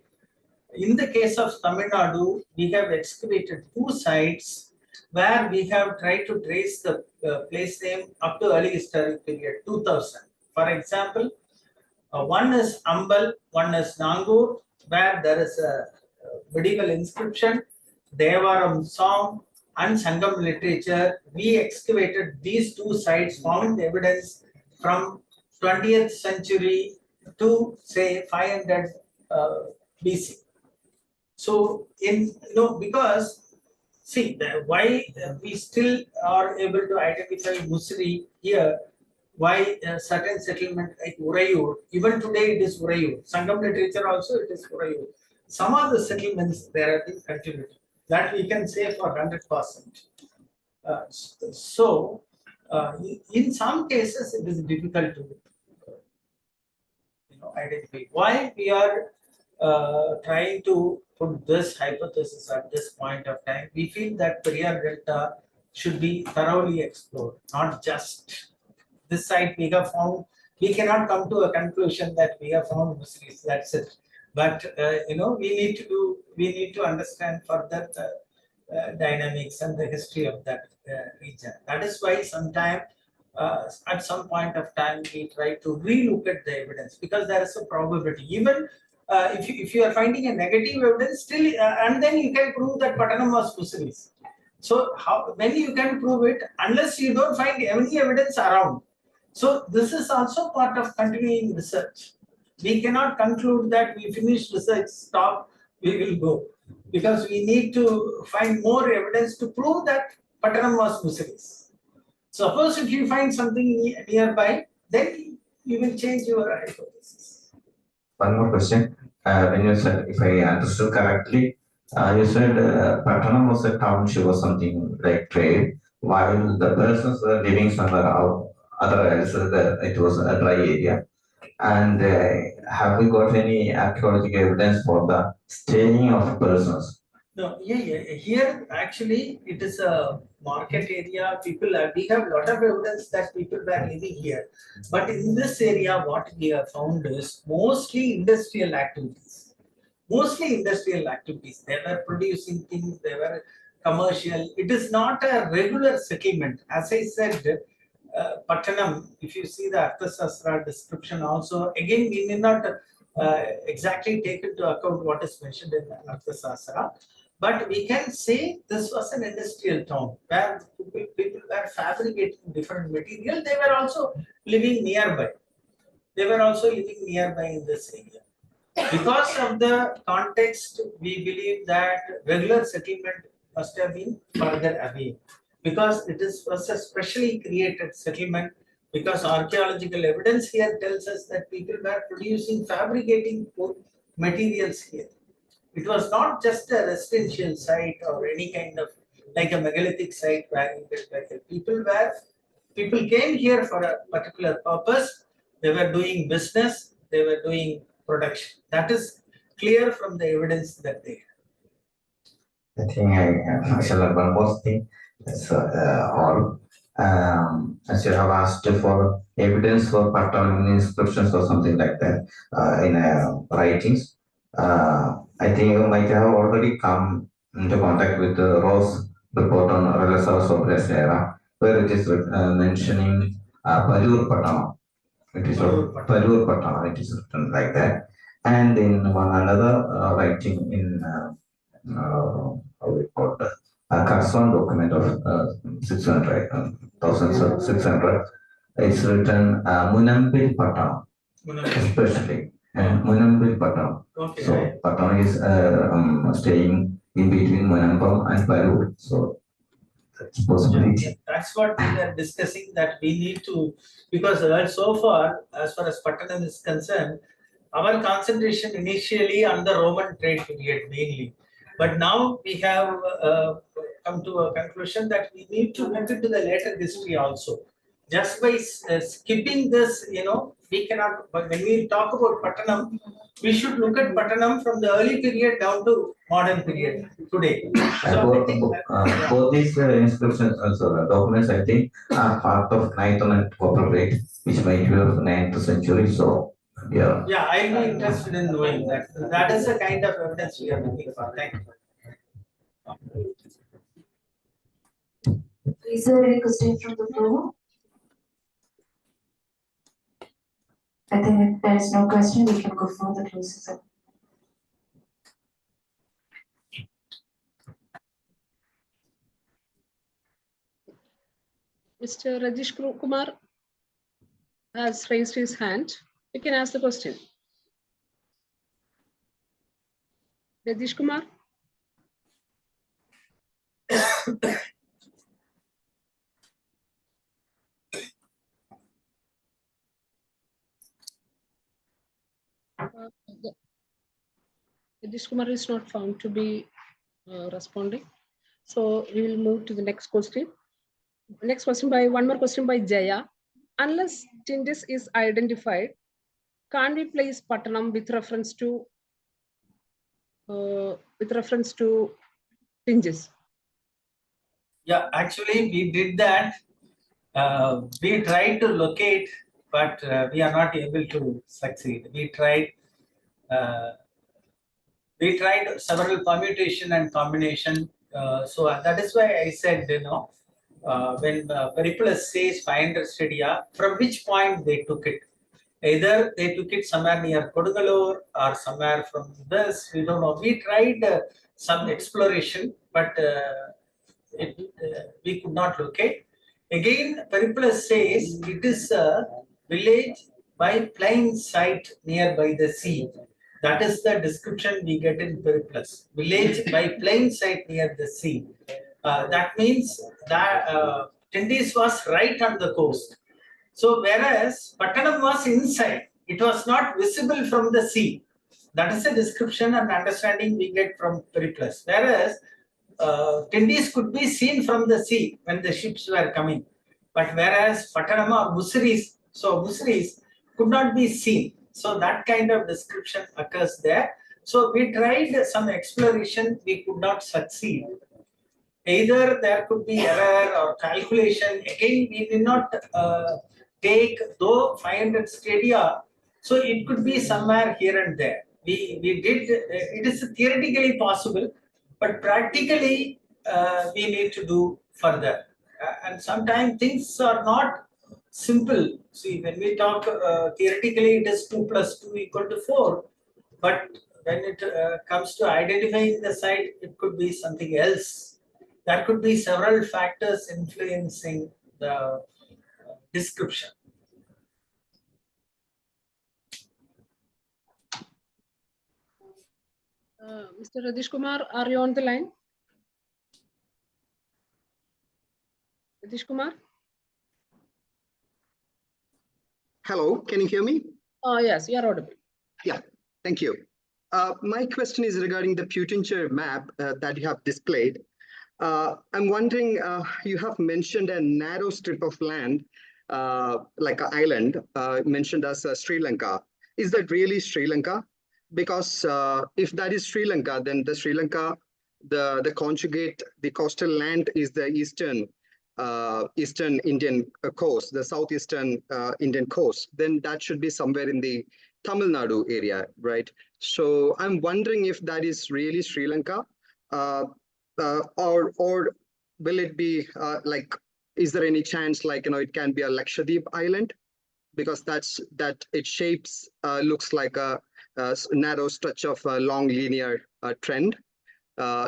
In the case of Tamil Nadu, we have excavated two sites where we have tried to trace the place name up to early historic period 2000. For example, one is Ambal, one is Nangur, where there is a medieval inscription, Devaram song, and Sangam literature. We excavated these two sites, found evidence from 20th century to say 500 BC. So, because see why we still are able to identify Musri here. Why certain settlement like Urayur, even today it is Urayur. Sangam literature also it is Urayur. Some of the settlements there have been continued. That we can say for 100%. In some cases it is difficult to identify. Why we are trying to put this hypothesis at this point of time? We feel that Periyar Delta should be thoroughly explored, not just this site we have found. We cannot come to a conclusion that we have found Muslims. That's it. But we need to understand further the dynamics and the history of that region. That is why sometime at some point of time we try to relook at the evidence, because there is a probability. Even if you are finding a negative evidence, still and then you can prove that Pattanam was Muslims. So when you can prove it, unless you don't find any evidence around. So this is also part of continuing research. We cannot conclude that we finished research, stop, we will go. Because we need to find more evidence to prove that Pattanam was Muslims. Suppose if you find something nearby, then you will change your hypothesis. One more question. When you said, if I understood correctly, you said Pattanam was a township or something like trade, while the persons were living somewhere out, otherwise it was a dry area. And have we got any archaeological evidence for the staying of persons? No, here actually it is a market area. We have a lot of evidence that people were living here. But in this area, what we have found is mostly industrial activities. They were producing things, they were commercial. It is not a regular settlement. As I said, Pattanam, if you see the Arthasastra description also, again we may not exactly take into account what is mentioned in Arthasastra, but we can say this was an industrial town where people were fabricating different material. They were also living nearby. In this area. Because of the context, we believe that regular settlement must have been further away. Because it was a specially created settlement, because archaeological evidence here tells us that people were fabricating materials here. It was not just a residential site or any kind of like a megalithic site where people came here for a particular purpose. They were doing business, they were doing production. That is clear from the evidence that they have. I think I shall add one more thing. That's all. As you have asked for evidence for pattern inscriptions or something like that in writings, I think you might have already come into contact with the Rose report on Relasa sobre Cera, where it is mentioning Parur Patama. It is Parur Patama, it is written like that. And in one another writing in how we call it, Carson document of 600, 1600, it's written Munambil Patama, especially. And Munambil Patama. Okay. So Patama is staying in between Munambam and Parur. So that's possibility. Yeah, that's what we were discussing, that we need to, because so far as Pattanam is concerned, our concentration initially on the Roman trade period mainly, but now we have come to a conclusion that we need to look into the later history also. Just by skipping this, we cannot. But when we talk about Pattanam, we should look at Pattanam from the early period down to modern period today. So both these inscriptions, also documents, I think, are part of 9th and copper plate, which might be of 9th century. So, yeah. Yeah, I'll be interested in knowing that. That is the kind of evidence we are looking for. Thank you. Is there any question from the floor? I think if there is no question, we can go for the closing. Mr. Rajesh Kumar has raised his hand. You can ask the question. Rajesh Kumar? Rajesh Kumar is not found to be responding. So we will move to the next question. Next question one more question by Jaya. Unless Tindis is identified, can't we place Pattanam with reference to Tindis? Yeah, actually we did that. We tried to locate, but we are not able to succeed. We tried several permutation and combination. So that is why I said, when Peripulus says 500 stadia, from which point they took it. Either they took it somewhere near Kodungalur or somewhere from this, we don't know. We tried some exploration, but we could not locate. Again, Peripulus says it is a village by plain site nearby the sea. That is the description we get in Peripulus. Village by plain site near the sea. That means that Tindis was right on the coast. So whereas Pattanam was inside, it was not visible from the sea. That is the description and understanding we get from Peripulus. Whereas Tindis could be seen from the sea when the ships were coming. But whereas Pattanam or Musiris could not be seen. So that kind of description occurs there. So we tried some exploration, we could not succeed. Either there could be error or calculation. Again, we did not take though 500 stadia, so it could be somewhere here and there. We did. It is theoretically possible, but practically we need to do further. And sometimes things are not simple. See, when we talk theoretically, it is 2 + 2 = 4, but when it comes to identifying the site, it could be something else. There could be several factors influencing the description. Mr. Rajesh Kumar, are you on the line? Rajesh Kumar? Hello, can you hear me? Yes, you are audible. Yeah, thank you. My question is regarding the Putincher map that you have displayed. I'm wondering, you have mentioned a narrow strip of land, like an island, mentioned as Sri Lanka. Is that really Sri Lanka? because if that is Sri Lanka, then the Sri Lanka, the conjugate, the coastal land is the eastern Indian coast, the southeastern Indian coast. Then that should be somewhere in the Tamil Nadu area, right? So I'm wondering if that is really Sri Lanka, or will it be like? Is there any chance like it can be a Lakshadweep island? Because that it shapes looks like a narrow stretch of a long linear trend.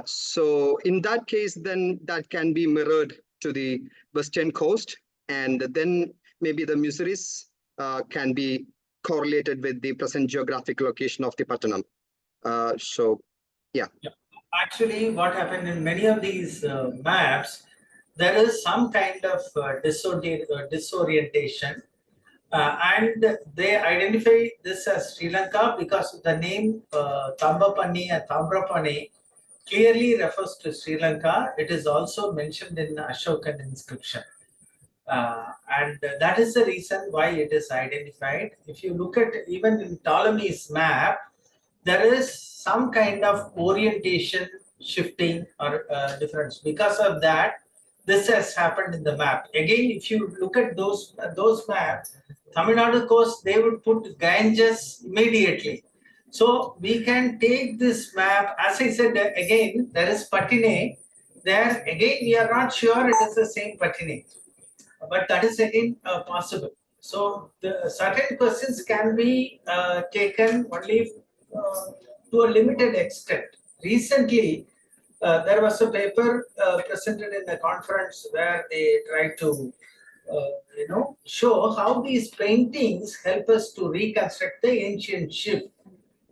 So in that case, then that can be mirrored to the western coast, and then maybe the Muziris can be correlated with the present geographic location of the Pattanam. So, yeah. Actually, what happened in many of these maps, there is some kind of disorientation. And they identify this as Sri Lanka because the name Tambapani and Tambrapani clearly refers to Sri Lanka. It is also mentioned in Ashokan inscription. And that is the reason why it is identified. If you look at even in Ptolemy's map, there is some kind of orientation shifting or difference. Because of that, this has happened in the map. Again, if you look at those maps, Tamil Nadu coast, they would put Ganges immediately. So we can take this map, as I said again, there is Patine. There again, we are not sure it is the same Patine, but that is again possible. So the certain questions can be taken only to a limited extent. Recently, there was a paper presented in a conference where they tried to show how these paintings help us to reconstruct the ancient ship.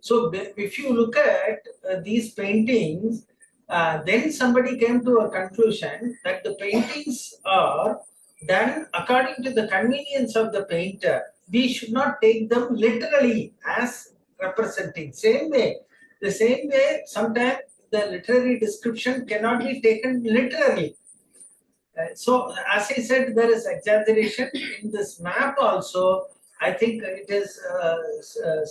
So if you look at these paintings, then somebody came to a conclusion that the paintings are done according to the convenience of the painter. We should not take them literally as representing. The same way, sometimes the literary description cannot be taken literally. So, as I said, there is exaggeration in this map also. I think it is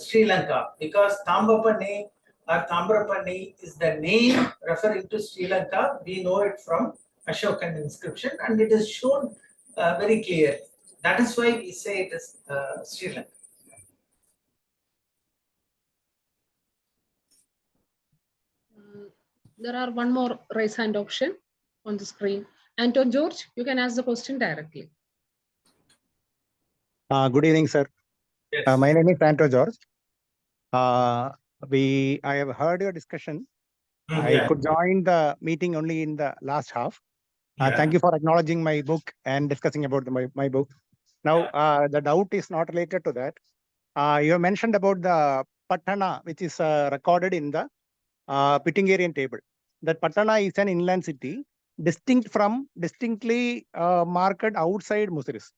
Sri Lanka, because Tambapani or Tambrapani is the name referring to Sri Lanka. We know it from Ashokan inscription, and it is shown very clearly. That is why we say it is Sri Lanka. There are one more raise hand option on the screen. Anton George, you can ask the question directly. Good evening, sir. Yes. My name is Anto George. I have heard your discussion. I could join the meeting only in the last half. Thank you for acknowledging my book and discussing about my book. Now, the doubt is not related to that. You have mentioned about the Patana, which is recorded in the Pittingarian table. That Patana is an inland city, distinctly marked outside Muziris.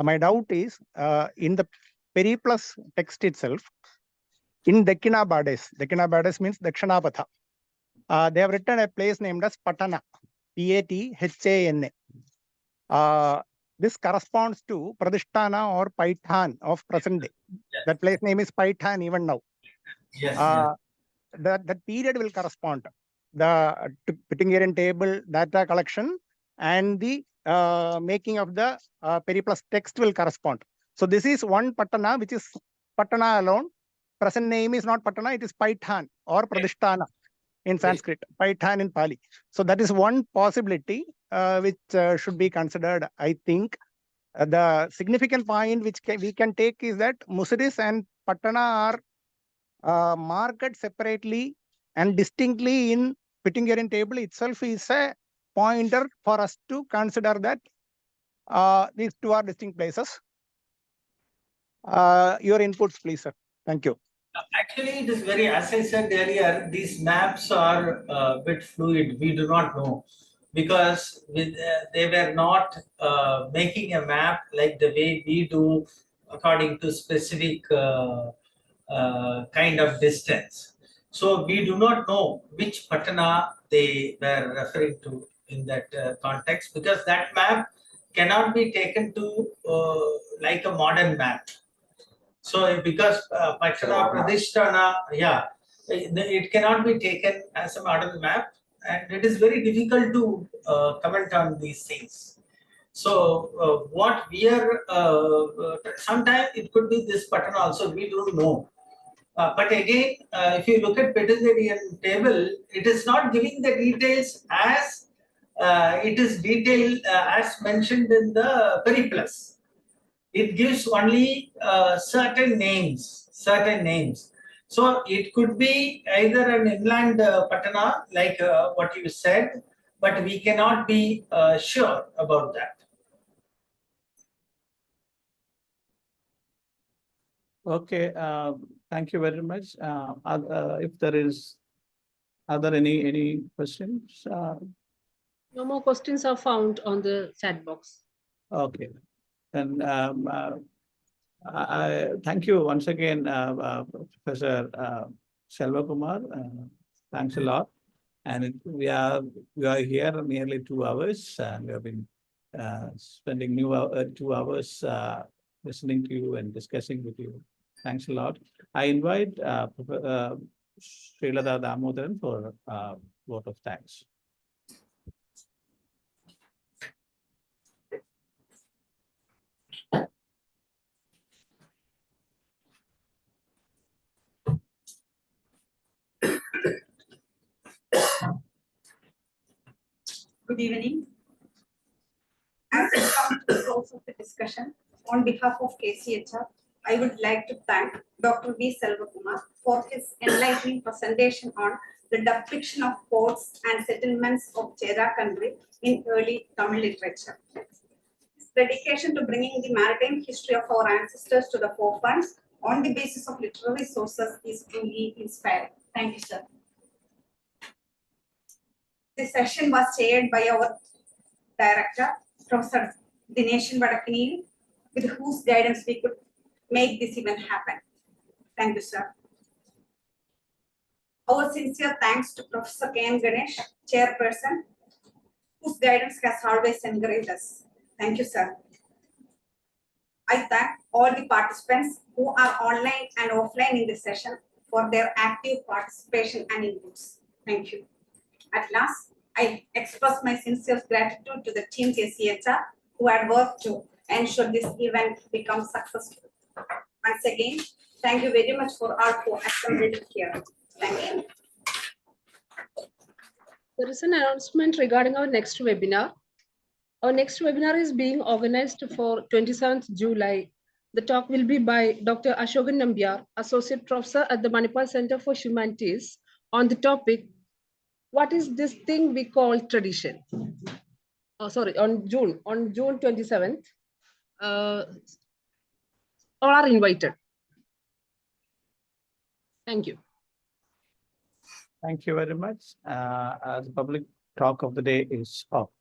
My doubt is in the Periplus text itself, in Dakhinabades means Dakshinapatha. They have written a place named as Patana, Pathana. This corresponds to Pradishtana or Paithan of present day. Yes. That place name is Paithan even now. Yes. That period will correspond. The Pittingarian table data collection and the making of the Periplus text will correspond. So this is one Patana, which is Patana alone. Present name is not Patana, it is Paithan or Pradishtana in Sanskrit, Paithan in Pali. So that is one possibility which should be considered, I think. The significant point which we can take is that Muziris and Patana are marked separately and distinctly in Pittingarian table itself is a pointer for us to consider that these two are distinct places. Your inputs, please, sir. Thank you. Actually, it is very, as I said earlier, these maps are a bit fluid. We do not know because they were not making a map like the way we do according to specific kind of distance. So we do not know which Patana they were referring to in that context, because that map cannot be taken to like a modern map. So because Patana Pradeshtana, yeah, it cannot be taken as a model map, and it is very difficult to comment on these things. So what we are, sometimes it could be this pattern also, we don't know. But again, if you look at Pythagorean table, it is not giving the details as it is detailed as mentioned in the Periplus. It gives only certain names. So it could be either an inland patana, like what you said, but we cannot be sure about that. Okay, thank you very much. If there is, are there any questions? No more questions are found on the chat box. Okay, then I thank you once again, Professor Selvakumar. Thanks a lot. And we are here nearly 2 hours, and we have been spending 2 hours listening to you and discussing with you. Thanks a lot. I invite Srilada Damodaran for vote of thanks. Good evening. As we come to the close of the discussion, on behalf of KCHR, I would like to thank Dr. V. Selvakumar for his enlightening presentation on the depiction of ports and settlements of Cera country in early Tamil literature. His dedication to bringing the maritime history of our ancestors to the forefront on the basis of literary sources is truly inspiring. Thank you, sir. The session was chaired by our director, Professor Dineshan Vadakini, with whose guidance we could make this event happen. Thank you, sir. Our sincere thanks to Professor K.N. Ganesh, chairperson, whose guidance has always encouraged us. Thank you, sir. I thank all the participants who are online and offline in this session for their active participation and inputs. Thank you. At last, I express my sincere gratitude to the team KCHR who had worked to ensure this event becomes successful. Once again, thank you very much for all who assembled here. Thank you. There is an announcement regarding our next webinar. Our next webinar is being organized for 27th July. The talk will be by Dr. Ashokan Nambiar, Associate Professor at the Manipal Center for Humanities, on the topic, what is this thing we call tradition? On June 27th. All are invited. Thank you. Thank you very much. The public talk of the day is off.